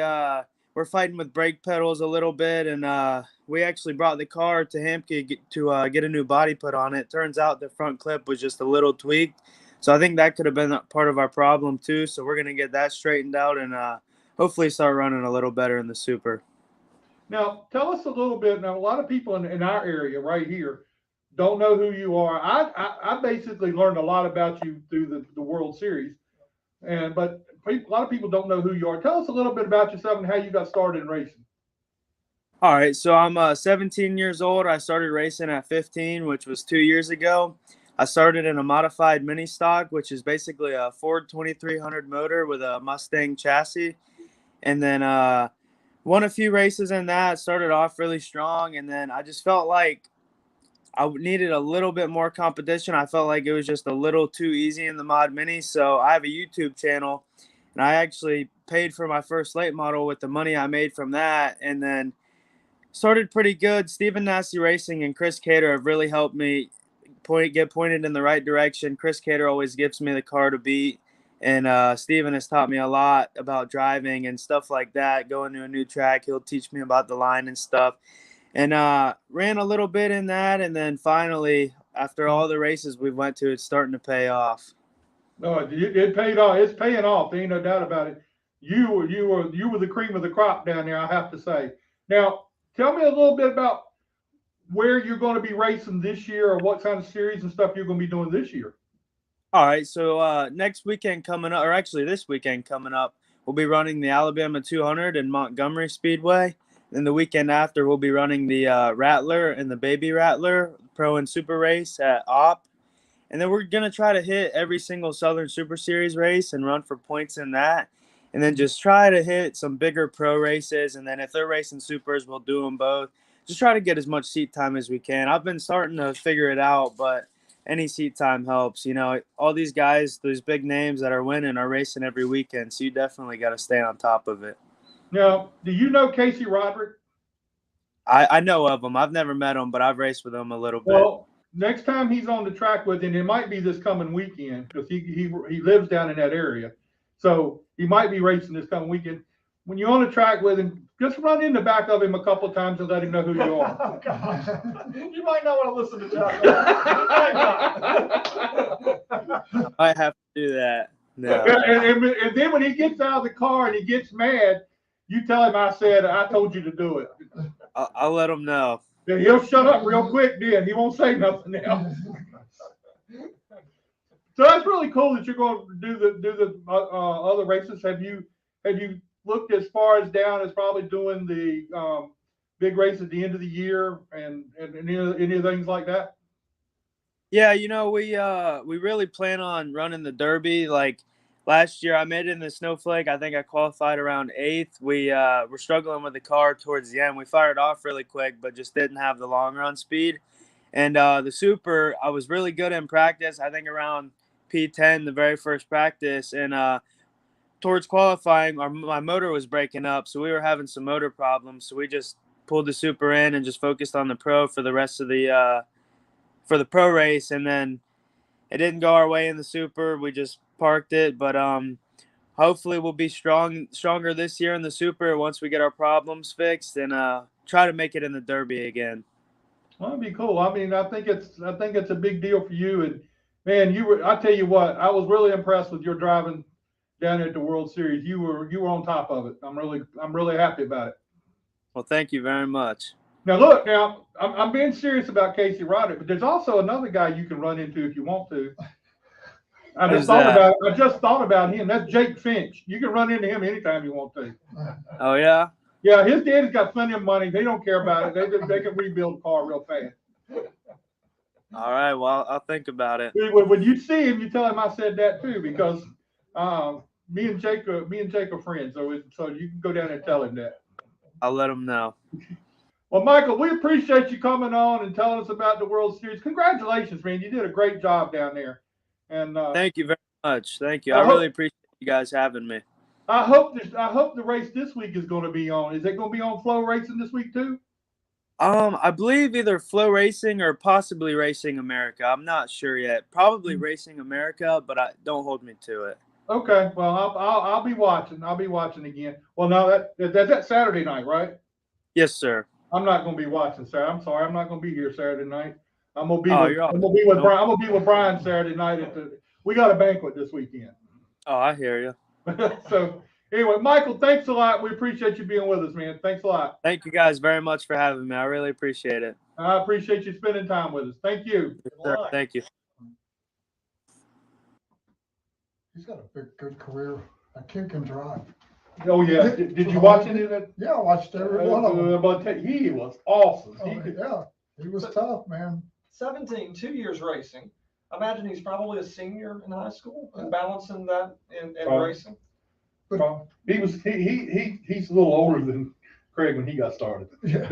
Speaker 6: we're fighting with brake pedals a little bit, and we actually brought the car to Hamke to get a new body put on it. Turns out the front clip was just a little tweaked, so I think that could have been part of our problem too. So we're gonna get that straightened out and hopefully start running a little better in the Super.
Speaker 1: Now, tell us a little bit. Now, a lot of people in our area right here don't know who you are. I basically learned a lot about you through the World Series, but a lot of people don't know who you are. Tell us a little bit about yourself and how you got started in racing.
Speaker 6: All right, so I'm 17 years old. I started racing at 15, which was 2 years ago. I started in a modified mini stock, which is basically a Ford 2300 motor with a Mustang chassis, and then won a few races in that. Started off really strong, and then I just felt like I needed a little bit more competition. I felt like it was just a little too easy in the mod mini. So I have a YouTube channel, and I actually paid for my first late model with the money I made from that, and then started pretty good. Stephen Nasty Racing and Chris Cater have really helped me get pointed in the right direction. Chris Cater always gives me the car to beat, and Stephen has taught me a lot about driving and stuff like that. Going to a new track, he'll teach me about the line and stuff. And ran a little bit in that, and then finally, after all the races we went to, it's starting to pay off.
Speaker 1: No, it paid off. It's paying off. There ain't no doubt about it. You were the cream of the crop down there, I have to say. Now, tell me a little bit about where you're going to be racing this year, or what kind of series and stuff you're going to be doing this year.
Speaker 6: All right, so next weekend coming up, or actually this weekend coming up, we'll be running the Alabama 200 in Montgomery Speedway. Then the weekend after, we'll be running the Rattler and the Baby Rattler Pro and Super race at OP. And then we're going to try to hit every single Southern Super Series race and run for points in that. And then just try to hit some bigger pro races. And then if they're racing Supers, we'll do them both. Just try to get as much seat time as we can. I've been starting to figure it out, but any seat time helps. You know, all these guys, those big names that are winning are racing every weekend. So you definitely got to stay on top of it.
Speaker 1: Now, do you know Casey Roderick?
Speaker 6: I know of him. I've never met him, but I've raced with him a little bit.
Speaker 1: Well, next time he's on the track with him, it might be this coming weekend, because he lives down in that area. So he might be racing this coming weekend. When you're on the track with him, just run in the back of him a couple of times and let him know who you are.
Speaker 2: You might not want to listen to Chuck.
Speaker 6: I have to do that. No.
Speaker 1: And then when he gets out of the car and he gets mad, you tell him I told you to do it.
Speaker 6: I'll let him know.
Speaker 1: Then he'll shut up real quick. Then he won't say nothing else. So that's really cool that you're going to do the other races. Have you looked as far as down as probably doing the big race at the end of the year and any things like that?
Speaker 6: Yeah, you know, we really plan on running the Derby. Like last year, I made it in the Snowflake. I think I qualified around 8th. We were struggling with the car towards the end. We fired off really quick, but just didn't have the long run speed. And the Super, I was really good in practice. I think around P10, the very first practice, and towards qualifying, my motor was breaking up, so we were having some motor problems. So we just pulled the Super in and just focused on the Pro for the rest of the for the Pro race, and then it didn't go our way in the Super. We just parked it, but hopefully we'll be stronger this year in the Super once we get our problems fixed, and try to make it in the Derby again.
Speaker 1: Well, that'd be cool. I mean, I think it's a big deal for you. And man, I tell you what, I was really impressed with your driving down at the World Series. You were on top of it. I'm really happy about it.
Speaker 6: Well, thank you very much.
Speaker 1: Now look, I'm being serious about Casey Roderick, but there's also another guy you can run into if you want to. I just thought about him. That's Jake Finch. You can run into him anytime you want to.
Speaker 6: Oh yeah.
Speaker 1: Yeah, his daddy's got plenty of money. They don't care about it. They can rebuild a car real fast.
Speaker 6: All right. Well, I'll think about it.
Speaker 1: When you see him, you tell him I said that too, because me and Jake are friends. So you can go down and tell him that.
Speaker 6: I'll let him know.
Speaker 1: Well, Michael, we appreciate you coming on and telling us about the World Series. Congratulations, man. You did a great job down there. And
Speaker 6: thank you very much. Thank you. I really appreciate you guys having me.
Speaker 1: I hope the race this week is going to be on. Is it going to be on Flow Racing this week too?
Speaker 6: I believe either Flow Racing or possibly Racing America. I'm not sure yet. Probably Racing America, but don't hold me to it.
Speaker 1: Okay, well, I'll be watching. I'll be watching again. Well, no, that's Saturday night, right?
Speaker 6: Yes, sir.
Speaker 1: I'm not going to be watching Saturday. I'm sorry, I'm not going to be here Saturday night. I'm going to be
Speaker 6: Oh,
Speaker 1: with,
Speaker 6: you're all
Speaker 1: I'm going to be with
Speaker 6: right.
Speaker 1: Brian. I'm going to be with Brian Saturday night we got a banquet this weekend.
Speaker 6: Oh, I hear you.
Speaker 1: So anyway, Michael, thanks a lot. We appreciate you being with us, man. Thanks a lot.
Speaker 6: Thank you guys very much for having me. I really appreciate it.
Speaker 1: I appreciate you spending time with us. Thank you.
Speaker 6: Sir, thank you.
Speaker 3: He's got a good career. That kid can drive.
Speaker 1: Oh yeah. Did you watch any of that?
Speaker 3: Yeah, I watched every one of them.
Speaker 1: But he was awesome.
Speaker 3: Yeah, he was tough, man.
Speaker 2: 17, 2 years racing. I imagine he's probably a senior in high school and balancing that in racing.
Speaker 1: But he's a little older than Craig when he got started.
Speaker 3: Yeah.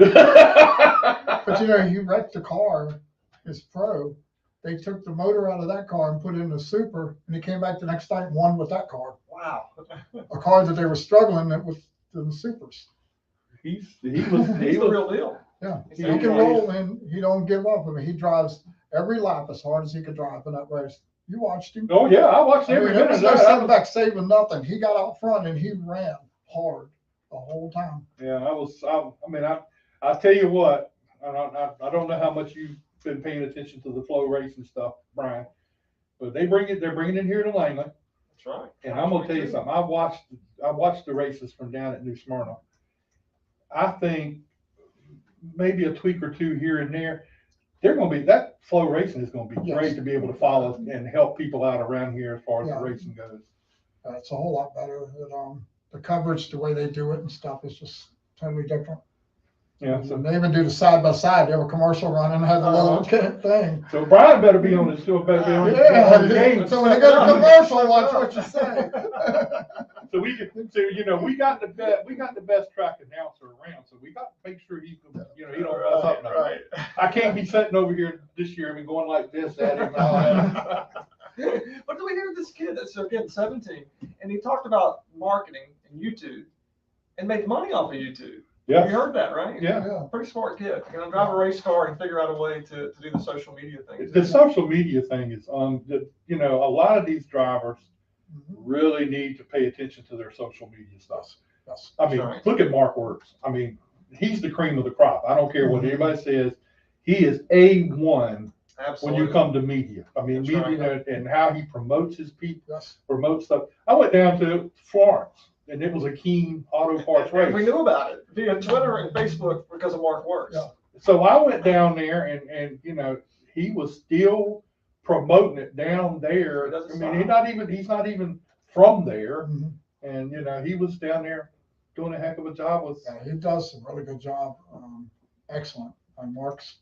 Speaker 3: But you know, he wrecked the car, his pro. They took the motor out of that car and put it in the super, and he came back the next night and won with that car.
Speaker 2: Wow.
Speaker 3: A car that they were struggling with the supers.
Speaker 2: He's the real deal.
Speaker 3: Yeah, he can roll and he don't give up. I mean, he drives every lap as hard as he could drive in that race. You watched him.
Speaker 1: Oh yeah, I watched every minute.
Speaker 3: There was no sitting back saving nothing. He got out front and he ran hard the whole time.
Speaker 1: Yeah, I tell you what, I don't know how much you've been paying attention to the flow racing stuff, Brian, but they're bringing it here to Langley.
Speaker 2: That's right.
Speaker 1: And I'm gonna tell you something. I watched the races from down at New Smyrna. I think maybe a tweak or two here and there. That flow racing is going to be great to be able to follow and help people out around here as far as the racing goes.
Speaker 3: It's a whole lot better. The coverage, the way they do it and stuff is just totally different.
Speaker 1: Yeah.
Speaker 3: So they even do the side by side. They have a commercial running and has a little thing.
Speaker 1: So Brian better be on this still better be on the game.
Speaker 3: So when they go to commercial, watch what you say.
Speaker 1: So we got the best track announcer around. So we got to make sure he don't mess up.
Speaker 2: Right.
Speaker 1: I can't be sitting over here this year and going like this at him.
Speaker 2: But do we hear this kid that's again 17, and he talked about marketing and YouTube and make money off of YouTube.
Speaker 1: Yeah.
Speaker 2: You heard that, right?
Speaker 1: Yeah.
Speaker 2: Pretty smart kid. You're gonna drive a race car and figure out a way to do the social media thing.
Speaker 1: The social media thing is a lot of these drivers really need to pay attention to their social media stuff.
Speaker 3: Yes.
Speaker 1: I mean, look at Mark Works. I mean, he's the cream of the crop. I don't care what anybody says. He is A1 when you come to media. I mean,
Speaker 2: That's
Speaker 1: media
Speaker 2: right.
Speaker 1: and how he promotes his people,
Speaker 3: Yes.
Speaker 1: promotes stuff. I went down to Florence, and it was a Keen Auto Parts race.
Speaker 2: We knew about it via Twitter and Facebook because of Mark Works.
Speaker 3: Yeah.
Speaker 1: So I went down there, and he was still promoting it down there. I mean, he's not even from there, and he was down there doing a heck of a job with.
Speaker 3: Yeah, he does a really good job. Excellent. And Mark's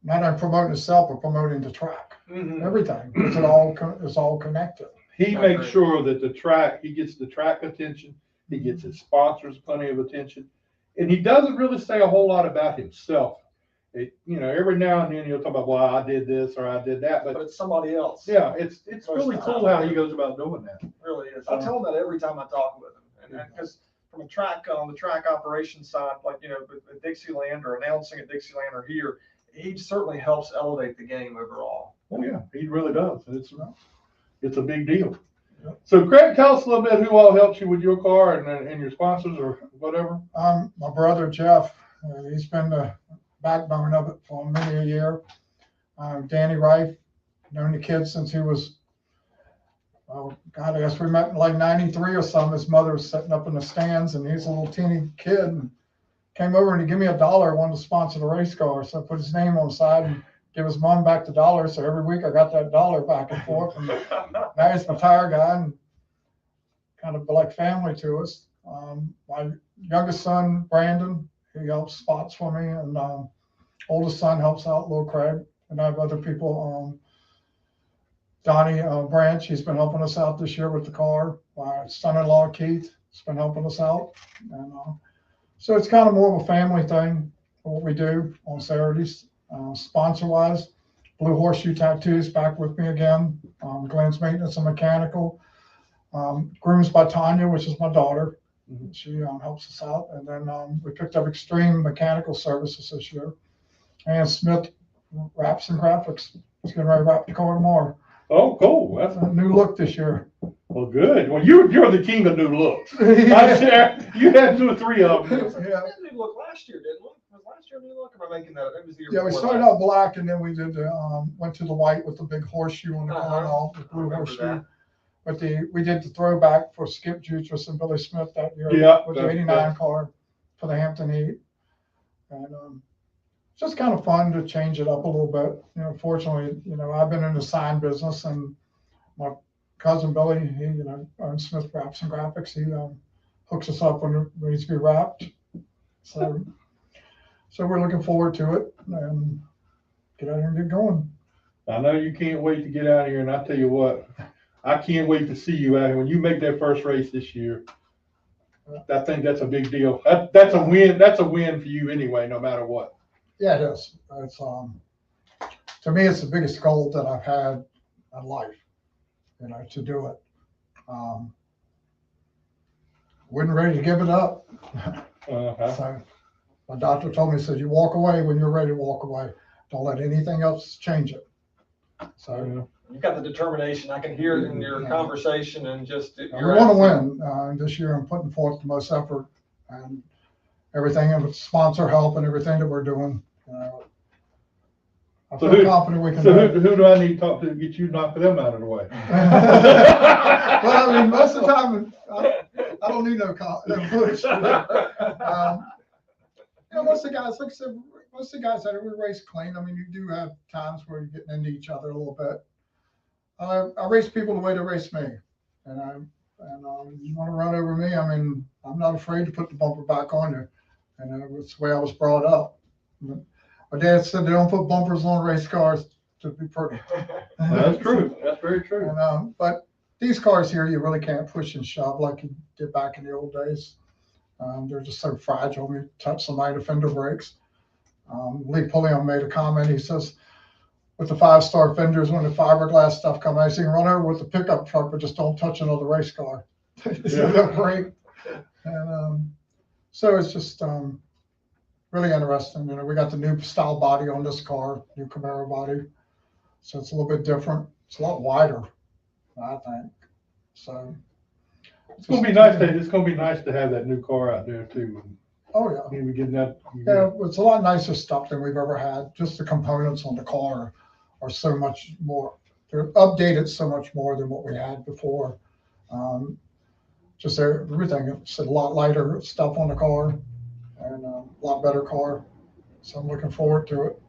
Speaker 3: not only promoting himself, but promoting the track. Everything. It's all connected.
Speaker 1: He makes sure that he gets the track attention. He gets his sponsors plenty of attention, and he doesn't really say a whole lot about himself. Every now and then he'll talk about, well, I did this or I did that, but
Speaker 2: it's somebody else.
Speaker 1: Yeah, it's really cool how he goes about doing that.
Speaker 2: It really is. I tell him that every time I talk with him, and because from a track on the track operations side, like with Dixieland or announcing at Dixieland or here, he certainly helps elevate the game overall.
Speaker 1: Oh yeah, he really does. It's a big deal. Yep. So Craig, tell us a little bit who all helps you with your car and your sponsors or whatever.
Speaker 3: My brother Jeff, he's been the backbone of it for many a year. Danny Rife, known the kid since he was, I guess we met in like 93 or something. His mother was sitting up in the stands and he's a little teeny kid and came over and he gave me $1, wanted to sponsor the race car. So I put his name on the side and give his mom back the $1. So every week I got that $1 back and forth. And now he's my tire guy and kind of like family to us. My youngest son, Brandon, he helps spots for me, and oldest son helps out, Little Craig, and I have other people. Donnie Branch, he's been helping us out this year with the car. My son-in-law Keith has been helping us out, and so it's kind of more of a family thing. What we do on Saturdays, sponsor-wise, Blue Horseshoe Tattoos back with me again. Glenn's Maintenance and Mechanical, Grooms by Tanya, which is my daughter. She helps us out. And then we picked up Extreme Mechanical Services this year. And Smith Wraps and Graphics. He's getting ready to wrap the car tomorrow.
Speaker 1: Oh, cool. That's
Speaker 3: a new look this year.
Speaker 1: Well, good. Well, you're the king of new looks. I share. You had 2 or 3 of them.
Speaker 2: We had a new look last year, didn't we? Was last year a new look? Or am I making that? It was the year
Speaker 3: Yeah, we
Speaker 2: before
Speaker 3: started
Speaker 2: last.
Speaker 3: out black and then we did went to the white with the big horseshoe on the
Speaker 2: Uh-huh.
Speaker 3: car and all, the
Speaker 2: I
Speaker 3: blue
Speaker 2: remember
Speaker 3: horseshoe.
Speaker 2: that.
Speaker 3: But we did the throwback for Skip Jutras and Billy Smith that year
Speaker 1: Yeah,
Speaker 3: with the
Speaker 1: that's
Speaker 3: 89 car for the Hampton Heat. And it's just kind of fun to change it up a little bit. You know, fortunately, you know, I've been in the sign business, and my cousin Billy, he, you know, owns Smith Wraps and Graphics. He hooks us up when it needs to be wrapped. So we're looking forward to it and get out here and get going.
Speaker 1: I know you can't wait to get out here, and I tell you what, I can't wait to see you out here when you make that first race this year. I think that's a big deal. That's a win. That's a win for you anyway, no matter what.
Speaker 3: Yeah, it is. It's to me, it's the biggest goal that I've had in life. You know, to do it. Wasn't ready to give it up. So my doctor told me, he said, you walk away when you're ready to walk away. Don't let anything else change it. So
Speaker 2: You've got the determination. I can hear it in your conversation and just.
Speaker 3: we want to win this year. I'm putting forth the most effort and everything, and with sponsor help and everything that we're doing. I feel confident we can.
Speaker 1: So who do I need to talk to get you to knock them out of the way?
Speaker 3: Well, I mean, most of the time, I don't need no push. You know, most of the guys, like I said, most of the guys that we race clean. I mean, you do have times where you're getting into each other a little bit. I race people the way they race me, and you want to run over me. I mean, I'm not afraid to put the bumper back on you, and it's the way I was brought up. My dad said they don't put bumpers on race cars to be pretty.
Speaker 1: That's true. That's very true.
Speaker 3: And, but these cars here, you really can't push and shove like you did back in the old days. They're just so fragile. When you touch somebody, the fender breaks. Lee Pulliam made a comment. He says, with the 5-star fenders, when the fiberglass stuff comes out, you can run over with the pickup truck, but just don't touch another race car. So they'll break. And so it's just really interesting. You know, we got the new style body on this car, new Camaro body. So it's a little bit different. It's a lot wider, I think. So
Speaker 1: it's gonna be nice. It's gonna be nice to have that new car out there too.
Speaker 3: Oh yeah.
Speaker 1: Maybe getting that.
Speaker 3: Yeah, it's a lot nicer stuff than we've ever had. Just the components on the car are so much more. They're updated so much more than what we had before. Just everything. It's a lot lighter stuff on the car and a lot better car. So I'm looking forward to it.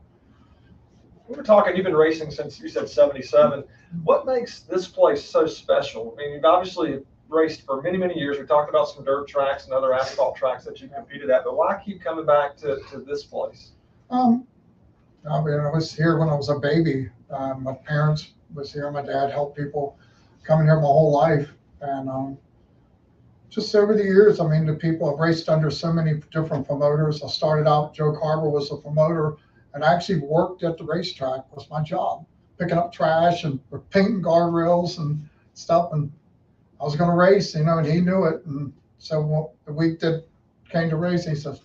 Speaker 2: We were talking, you've been racing since, you said 77. What makes this place so special? I mean, you've obviously raced for many, many years. We talked about some dirt tracks and other asphalt tracks that you competed at, but why keep coming back to this place?
Speaker 3: I mean, I was here when I was a baby. My parents was here. My dad helped people coming here my whole life. And just over the years, I mean, the people I've raced under so many different promoters. I started out, Joe Carver was the promoter, and I actually worked at the racetrack was my job, picking up trash and painting guardrails and stuff. And I was going to race, you know, and he knew it. And so the week that came to race, he said,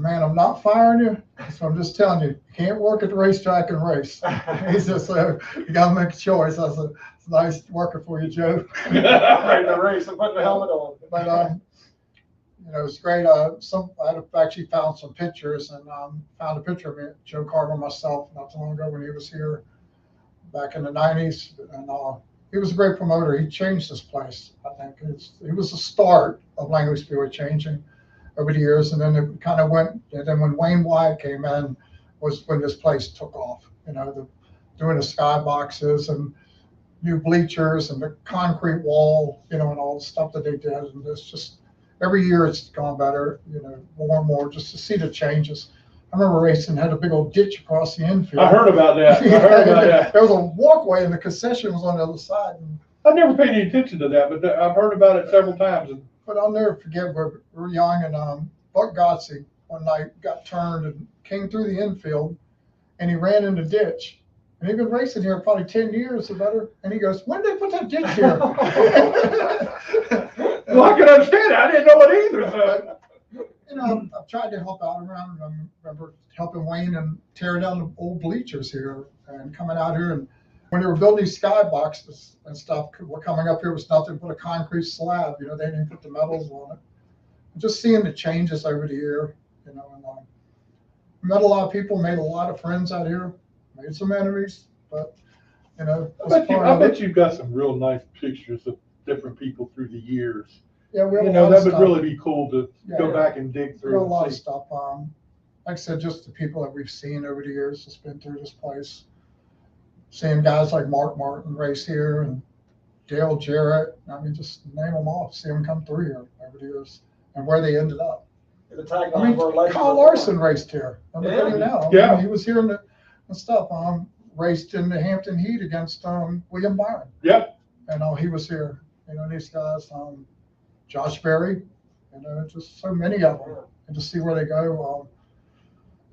Speaker 3: man, I'm not firing you. So I'm just telling you can't work at the racetrack and race. He said, so you got to make a choice. I said, it's nice working for you, Joe.
Speaker 2: Ready to race and putting the helmet on.
Speaker 3: But, you know, it's great. I actually found some pictures and found a picture of me, Joe Carter, myself, not too long ago when he was here back in the 90s. And he was a great promoter. He changed this place. I think it was the start of Langley Speedway changing over the years, and then it kind of went. And then when Wayne Wyatt came in, was when this place took off. You know, doing the skyboxes and new bleachers and the concrete wall. You know, and all the stuff that they did. And it's just every year it's gone better. You know, more and more just to see the changes. I remember racing had a big old ditch across the infield.
Speaker 1: I heard about that.
Speaker 3: There was a walkway and the concession was on the other side. And
Speaker 1: I never paid any attention to that, but I've heard about it several times.
Speaker 3: But I'll never forget, we were young, and Buck Godsey one night got turned and came through the infield, and he ran in the ditch. And he'd been racing here probably 10 years or better. And he goes, when did they put that ditch here?
Speaker 1: Well, I can understand it. I didn't know it either. So.
Speaker 3: You know, I've tried to help out around. I remember helping Wayne and tear down the old bleachers here and coming out here. And when they were building these skyboxes and stuff, were coming up here was nothing but a concrete slab. You know, they didn't put the metals on it. Just seeing the changes over the year, you know, and met a lot of people, made a lot of friends out here, made some enemies, but you know.
Speaker 1: I bet you've got some real nice pictures of different people through the years.
Speaker 3: Yeah, we have
Speaker 1: you
Speaker 3: a
Speaker 1: know,
Speaker 3: lot
Speaker 1: that
Speaker 3: of
Speaker 1: would
Speaker 3: stuff.
Speaker 1: really be cool to go back and dig
Speaker 3: We
Speaker 1: through.
Speaker 3: have a lot of stuff. Like I said, just the people that we've seen over the years that's been through this place. Seeing guys like Mark Martin race here and Dale Jarrett. I mean, just name them off. See them come through here over the years and where they ended up.
Speaker 2: The tagline
Speaker 3: I mean,
Speaker 2: for legends
Speaker 3: Kyle
Speaker 2: of
Speaker 3: Larson
Speaker 2: war.
Speaker 3: raced here. I'm
Speaker 2: Yeah.
Speaker 3: looking at him now.
Speaker 1: Yeah.
Speaker 3: I mean, he was here in the and stuff. Raced in the Hampton Heat against William Byron.
Speaker 1: Yep.
Speaker 3: And he was here. You know, these guys, Josh Berry. You know, just so many of them, and to see where they go.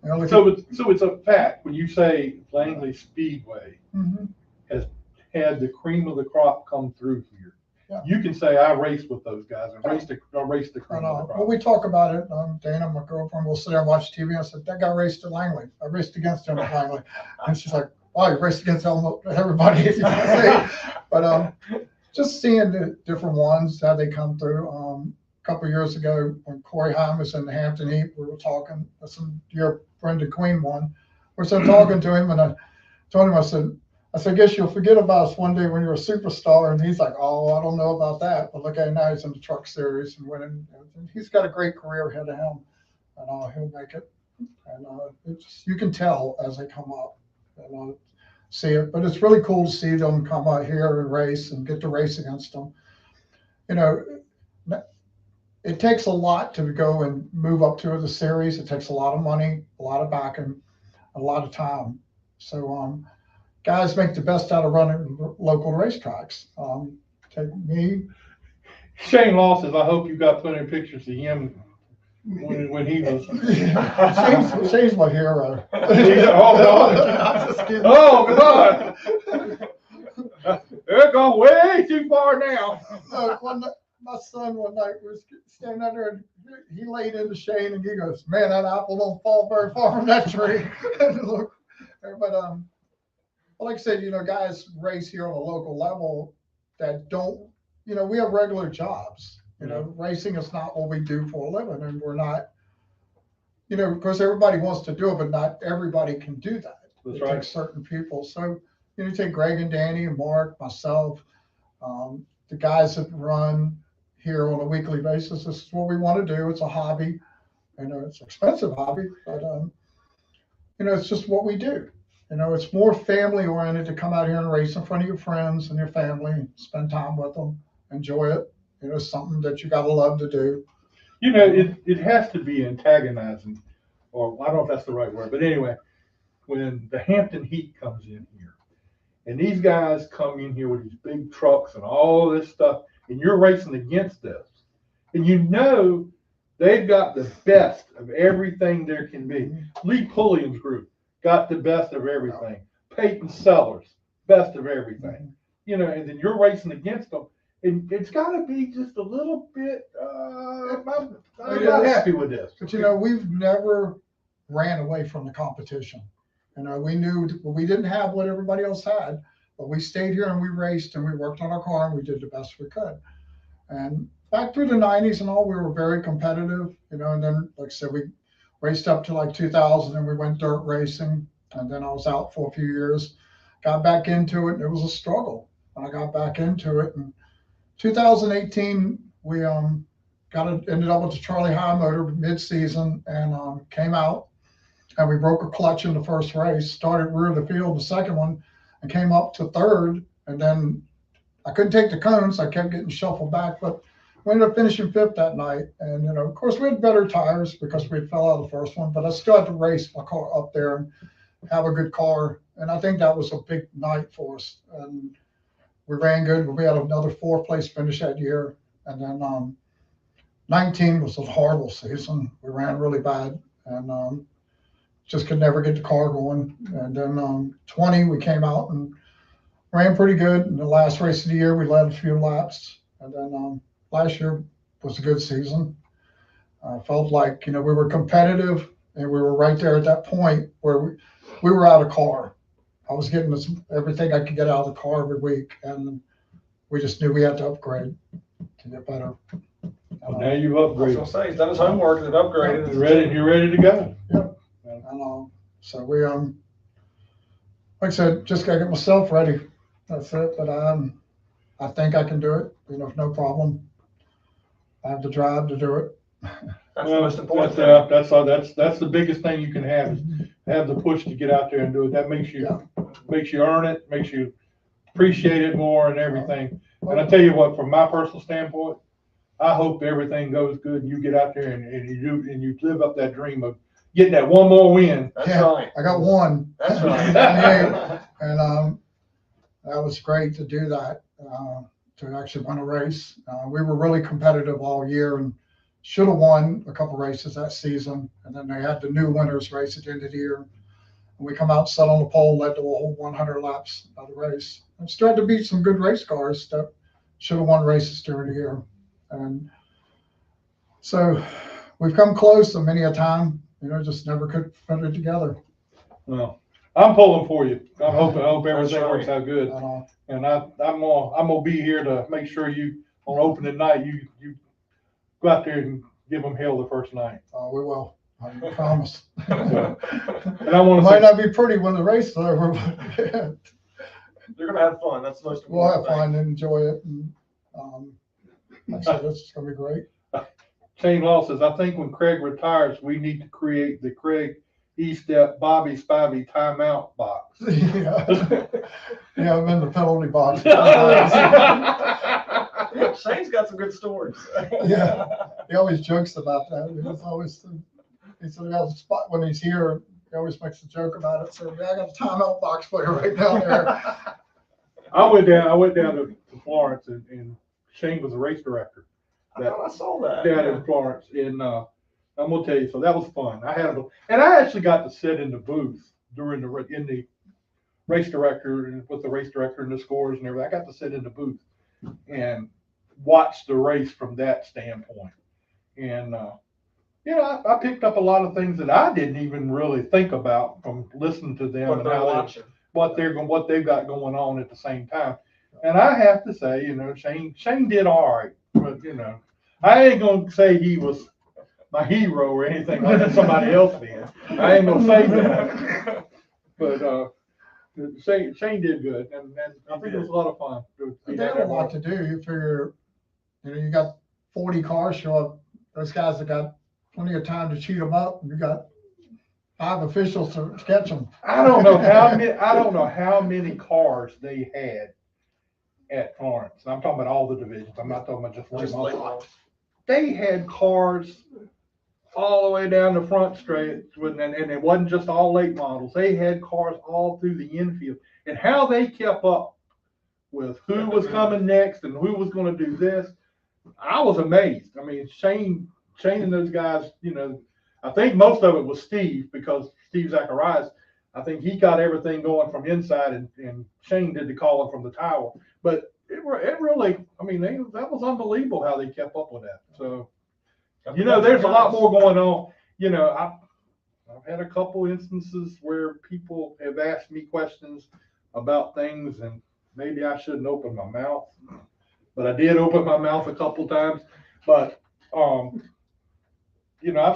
Speaker 3: You know,
Speaker 1: So it's a fact when you say Langley Speedway
Speaker 3: Mhm.
Speaker 1: has had the cream of the crop come through here.
Speaker 3: Yeah.
Speaker 1: You can say I raced with those guys and raced the cream
Speaker 3: And,
Speaker 1: of the crop.
Speaker 3: when we talk about it, Dana, my girlfriend, will sit there and watch TV. And I said, that guy raced at Langley. I raced against him at Langley. And she's like, wow, you raced against almost everybody. You can say. But just seeing the different ones, how they come through. A couple of years ago, when Corey Heim was in the Hampton Heat, we were talking. Some your Brendan Queen won. We're still talking to him, and I told him, I said, I guess you'll forget about us one day when you're a superstar. And he's like, oh, I don't know about that. But look at him now, he's in the truck series and winning. He's got a great career ahead of him, and he'll make it. And you can tell as they come up and see it. But it's really cool to see them come out here and race and get to race against them. You know, it takes a lot to go and move up to the series. It takes a lot of money, a lot of backing, a lot of time. So guys make the best out of running local racetracks. Take me.
Speaker 1: Shane Lawson, I hope you got plenty of pictures of him when he was.
Speaker 3: Shane's my hero.
Speaker 1: Oh God! They're going way too far now.
Speaker 3: My son one night was standing out there and he laid into Shane and he goes, "Man, that apple don't fall very far from that tree." Look, but like I said, you know, guys race here on a local level that don't, you know, we have regular jobs. You know, racing is not what we do for a living, and we're not, you know, because everybody wants to do it, but not everybody can do that.
Speaker 1: That's
Speaker 3: It
Speaker 1: right.
Speaker 3: takes certain people. So, you know, you take Greg and Danny and Mark, myself, the guys that run here on a weekly basis. This is what we want to do. It's a hobby. You know, it's an expensive hobby, but, you know, it's just what we do. You know, it's more family oriented to come out here and race in front of your friends and your family, spend time with them, enjoy it. You know, something that you got to love to do.
Speaker 1: You know, it has to be antagonizing, or I don't know if that's the right word, but anyway, when the Hampton Heat comes in here, and these guys come in here with these big trucks and all this stuff, and you're racing against this, and you know they've got the best of everything there can be. Lee Pulliam's group got the best of everything. Peyton Sellers, best of everything. You know, and then you're racing against them. And it's got to be just a little bit, I'm not happy with this.
Speaker 3: But, you know, we've never ran away from the competition. You know, we knew we didn't have what everybody else had, but we stayed here and we raced and we worked on our car and we did the best we could. And back through the 90s and all, we were very competitive, you know, and then, like I said, we raced up to like 2000 and we went dirt racing. And then I was out for a few years, got back into it, and it was a struggle. And I got back into it. And 2018, we ended up with the Charlie High motor mid-season and came out, and we broke a clutch in the first race, started rear of the field the second one, and came up to third. And then I couldn't take the cones. I kept getting shuffled back, but we ended up finishing fifth that night. And, you know, of course, we had better tires because we fell out of the first one, but I still had to race my car up there and have a good car. And I think that was a big night for us. And we ran good. We had another fourth place finish that year. And then 19 was a horrible season. We ran really bad and just could never get the car going. And then 20, we came out and ran pretty good. In the last race of the year, we led a few laps. And then last year was a good season. I felt like, you know, we were competitive and we were right there at that point where we were out of car. I was getting everything I could get out of the car every week, and we just knew we had to upgrade to get better.
Speaker 1: Well, now you've
Speaker 2: I was
Speaker 1: upgraded.
Speaker 2: gonna say, he's done his homework and upgraded.
Speaker 1: You're ready to go.
Speaker 3: And so we like I said, just gotta get myself ready. That's it. But I think I can do it. No problem. I have the drive to do it.
Speaker 2: That's the most important thing.
Speaker 1: That's the biggest thing you can have is have the push to get out there and do it. That makes you earn it, makes you appreciate it more and everything. And I tell you what, from my personal standpoint, I hope everything goes good and you get out there and you live up that dream of getting that one more win.
Speaker 2: That's right.
Speaker 3: I got one.
Speaker 2: That's right.
Speaker 3: And that was great to do that, to actually win a race. We were really competitive all year and should have won a couple races that season. And then they had the new winners race at the end of the year. And we come out, sat on the pole, led the whole 100 laps of the race. And started to beat some good race cars that should have won races during the year. And so we've come close to many a time, just never could put it together.
Speaker 1: Well, I'm pulling for you. I hope everything works out good. And I'm gonna be here to make sure you on opening night you go out there and give them hell the first night.
Speaker 3: We will. I promise.
Speaker 1: And I want to
Speaker 3: might not be pretty when the race is over.
Speaker 2: You're gonna have fun. That's the most
Speaker 3: We'll
Speaker 2: important
Speaker 3: have fun and enjoy it. And like I said, it's gonna be great.
Speaker 1: Shane Law says, I think when Craig retires, we need to create the Craig Eastep Bobby Spivey timeout box.
Speaker 3: Yeah, I'm in the penalty box.
Speaker 2: Shane's got some good stories.
Speaker 3: Yeah, he always jokes about that. He said, "I got a spot when he's here." He always makes a joke about it. So yeah, I got a timeout box for you right down there.
Speaker 1: I went down to Florence and Shane was the race director.
Speaker 2: I saw that.
Speaker 1: Down in Florence, and I'm gonna tell you, so that was fun. I actually got to sit in the booth during the race director and with the race director and the scores and everything. I got to sit in the booth and watch the race from that standpoint. And I picked up a lot of things that I didn't even really think about from listening to them and how what they've got going on at the same time. And I have to say, Shane did all right, but I ain't gonna say he was my hero or anything like that. Somebody else did. I ain't gonna say that. But Shane did good, and I think it was a lot of fun.
Speaker 3: They had a lot to do. You figure, you got 40 cars show up. Those guys have got plenty of time to cheat them up. And you got 5 officials to catch them.
Speaker 1: I don't know how many cars they had at Florence. I'm talking about all the divisions. I'm not talking about just late models. They had cars all the way down the front straight, and it wasn't just all late models. They had cars all through the infield, and how they kept up with who was coming next and who was going to do this, I was amazed. I mean, Shane and those guys, I think most of it was Steve, because Steve Zacharias, I think he got everything going from inside, and Shane did the calling from the tower. But it really, I mean, that was unbelievable how they kept up with that. So, there's a lot more going on. I've had a couple instances where people have asked me questions about things, and maybe I shouldn't open my mouth, but I did open my mouth a couple times. But I've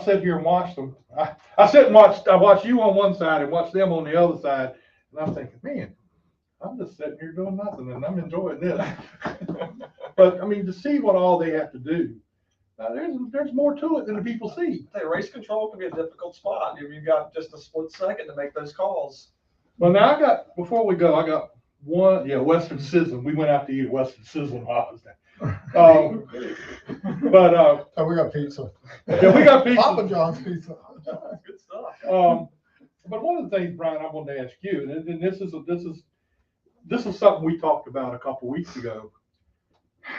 Speaker 1: sat here and watched them. I watched you on one side and watched them on the other side, and I'm thinking, man, I'm just sitting here doing nothing, and I'm enjoying this. But I mean, to see what all they have to do, there's more to it than the people see.
Speaker 2: Hey, race control can be a difficult spot. You've got just a split second to make those calls.
Speaker 1: Well, now before we go, I got one. Yeah, Western Sizzling. We went out to eat at Western Sizzling while I was there.
Speaker 3: Oh, we got pizza.
Speaker 1: Yeah, we got pizza.
Speaker 3: Papa John's pizza.
Speaker 2: Good stuff.
Speaker 1: But one of the things, Brian, I wanted to ask you, and this is something we talked about a couple weeks ago.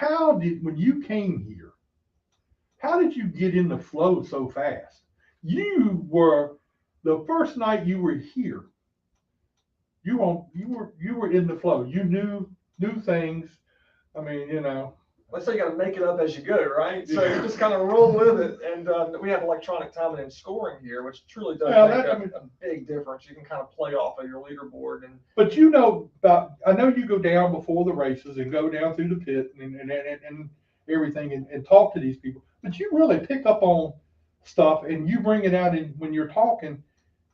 Speaker 1: When you came here, how did you get in the flow so fast? You were the first night you were here. You were in the flow. You knew things. I mean,
Speaker 2: let's say you got to make it up as you go, right? So you just kind of roll with it. And we have electronic timing and scoring here, which truly does make a big difference. You can kind of play off of your leaderboard.
Speaker 1: But I know you go down before the races and go down through the pit and everything and talk to these people. But you really pick up on stuff and you bring it out when you're talking.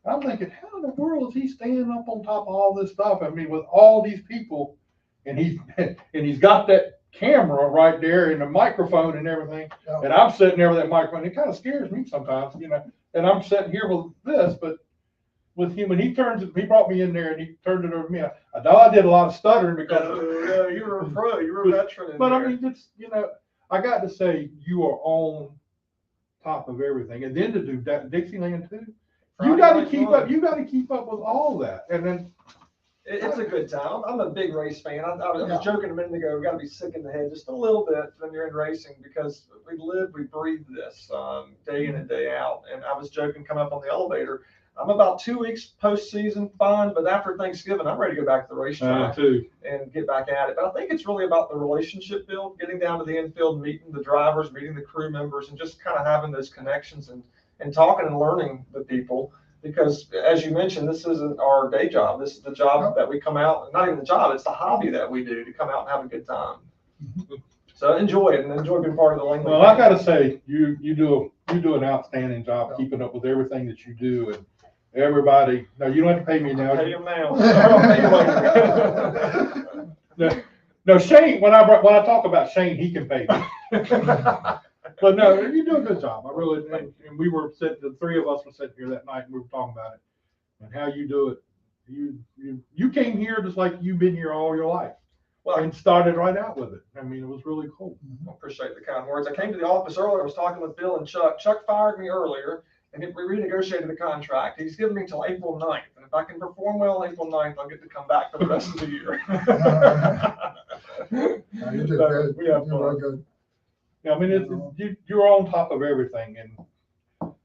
Speaker 1: I'm thinking, how in the world is he standing up on top of all this stuff? I mean, with all these people, and he's got that camera right there and the microphone and everything. Yeah. And I'm sitting there with that microphone. It kind of scares me sometimes, and I'm sitting here with this, but with him, when he brought me in there and he turned it over to me. I know I did a lot of stuttering because
Speaker 2: you were a pro, you were a veteran.
Speaker 1: But I mean, it's, I got to say, you are on top of everything. And then to do that Dixieland too. You got to keep up. You got to keep up with all that, and then
Speaker 2: it's a good time. I'm a big race fan. I was joking a minute ago. We got to be sick in the head just a little bit when you're in racing because we breathe this day in and day out. And I was joking coming up on the elevator. I'm about 2 weeks postseason fine, but after Thanksgiving, I'm ready to go back to the racetrack and get back at it. But I think it's really about the relationship build, getting down to the infield, meeting the drivers, meeting the crew members, and just kind of having those connections and talking and learning the people, because as you mentioned, this isn't our day job. This is the job that we come out, not even the job, it's the hobby that we do to come out and have a good time. So enjoy it and enjoy being part of the Langley.
Speaker 1: Well, I got to say, you do an outstanding job keeping up with everything that you do, and everybody. No, you don't have to pay me now.
Speaker 2: I'll pay you now. I'll pay you later.
Speaker 1: No, Shane. When I talk about Shane, he can pay me. But no, you do a good job. I really, and we were sitting, the three of us were sitting here that night and we were talking about it and how you do it. You came here just like you've been here all your life. Well, and started right out with it. I mean, it was really cool.
Speaker 2: I appreciate the kind words. I came to the office earlier. I was talking with Bill and Chuck. Chuck fired me earlier and we renegotiated the contract. He's giving me until April 9th. And if I can perform well on April 9th, I'll get to come back for the rest of the year.
Speaker 3: You did good.
Speaker 2: We have fun.
Speaker 3: Good.
Speaker 1: I mean, you're on top of everything, and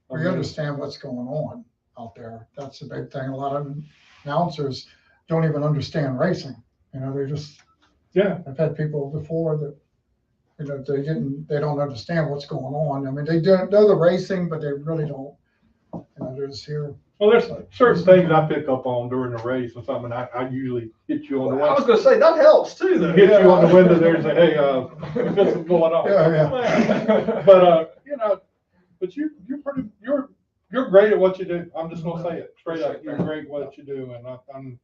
Speaker 3: we understand what's going on out there. That's the big thing. A lot of announcers don't even understand racing. They just I've had people before that they don't understand what's going on. I mean, they don't know the racing, but they really don't. They're just here.
Speaker 1: Well, there's certain things I pick up on during the race or something. I usually hit you on the window.
Speaker 2: I was going to say, that helps too, though.
Speaker 1: Hit you on the window there and say, hey, this is going on.
Speaker 3: Yeah.
Speaker 1: But, but you're great at what you do. I'm just going to say it straight up. You're great at what you do. And I'm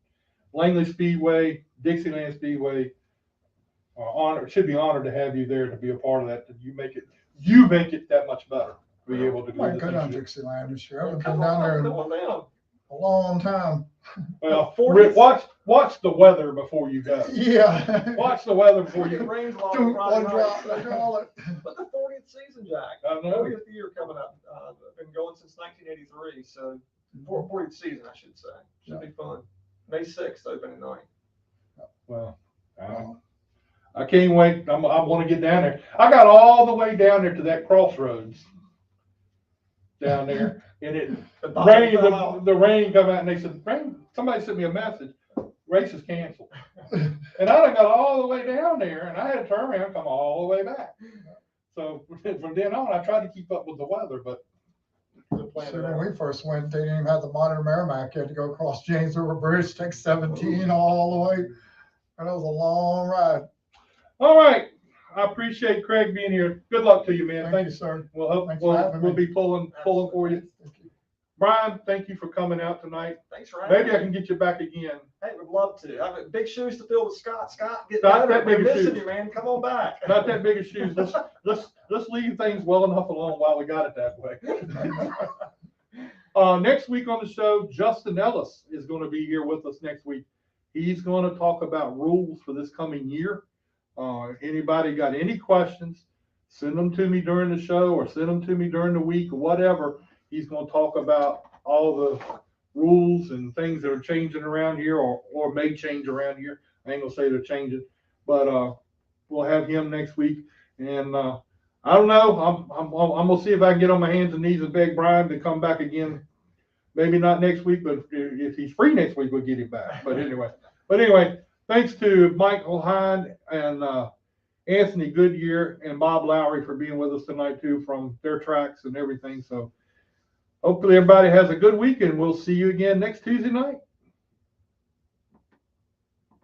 Speaker 1: Langley Speedway, Dixieland Speedway, should be honored to have you there to be a part of that. You make it that much better. Be able to
Speaker 3: go to Dixieland this year. I haven't been down there in a long time.
Speaker 1: Well, watch the weather before you go.
Speaker 3: Yeah.
Speaker 1: Watch the weather before you.
Speaker 2: It rains a lot. But the 40th season, Jack.
Speaker 1: I know.
Speaker 2: 40th year coming up. Been going since 1983, so 40th season, I should say. Should be fun. May 6th, opening night.
Speaker 1: Well, I can't wait. I want to get down there. I got all the way down there to that crossroads down there, and it rained. The rain come out, and they said, somebody sent me a message, race is canceled. And I done got all the way down there, and I had to turn around and come all the way back. So from then on, I tried to keep up with the weather, but
Speaker 3: when we first went, they didn't even have the modern Merrimack. You had to go across James River Bridge, take 17 all the way, and it was a long ride.
Speaker 1: All right. I appreciate Craig being here. Good luck to you, man.
Speaker 3: Thank you, sir.
Speaker 1: We'll be pulling for you. Brian, thank you for coming out tonight.
Speaker 2: Thanks for having me.
Speaker 1: Maybe I can get you back again.
Speaker 2: Hey, would love to. I have big shoes to fill with Scott. Scott, get
Speaker 1: not
Speaker 2: better.
Speaker 1: That big of shoes.
Speaker 2: You, man. Come on back.
Speaker 1: Not that big of shoes. Let's leave things well enough alone while we got it that way. Next week on the show, Justin Ellis is going to be here with us next week. He's going to talk about rules for this coming year. Anybody got any questions, send them to me during the show or send them to me during the week or whatever. He's going to talk about all the rules and things that are changing around here or may change around here. I ain't going to say they're changing, but we'll have him next week. And I don't know. I'm going to see if I can get on my hands and knees and beg Brian to come back again. Maybe not next week, but if he's free next week, we'll get him back. But anyway, thanks to Michael Hinde and Anthony Goodyear and Bob Lowery for being with us tonight too, from their tracks and everything. So hopefully everybody has a good week, and we'll see you again next Tuesday night.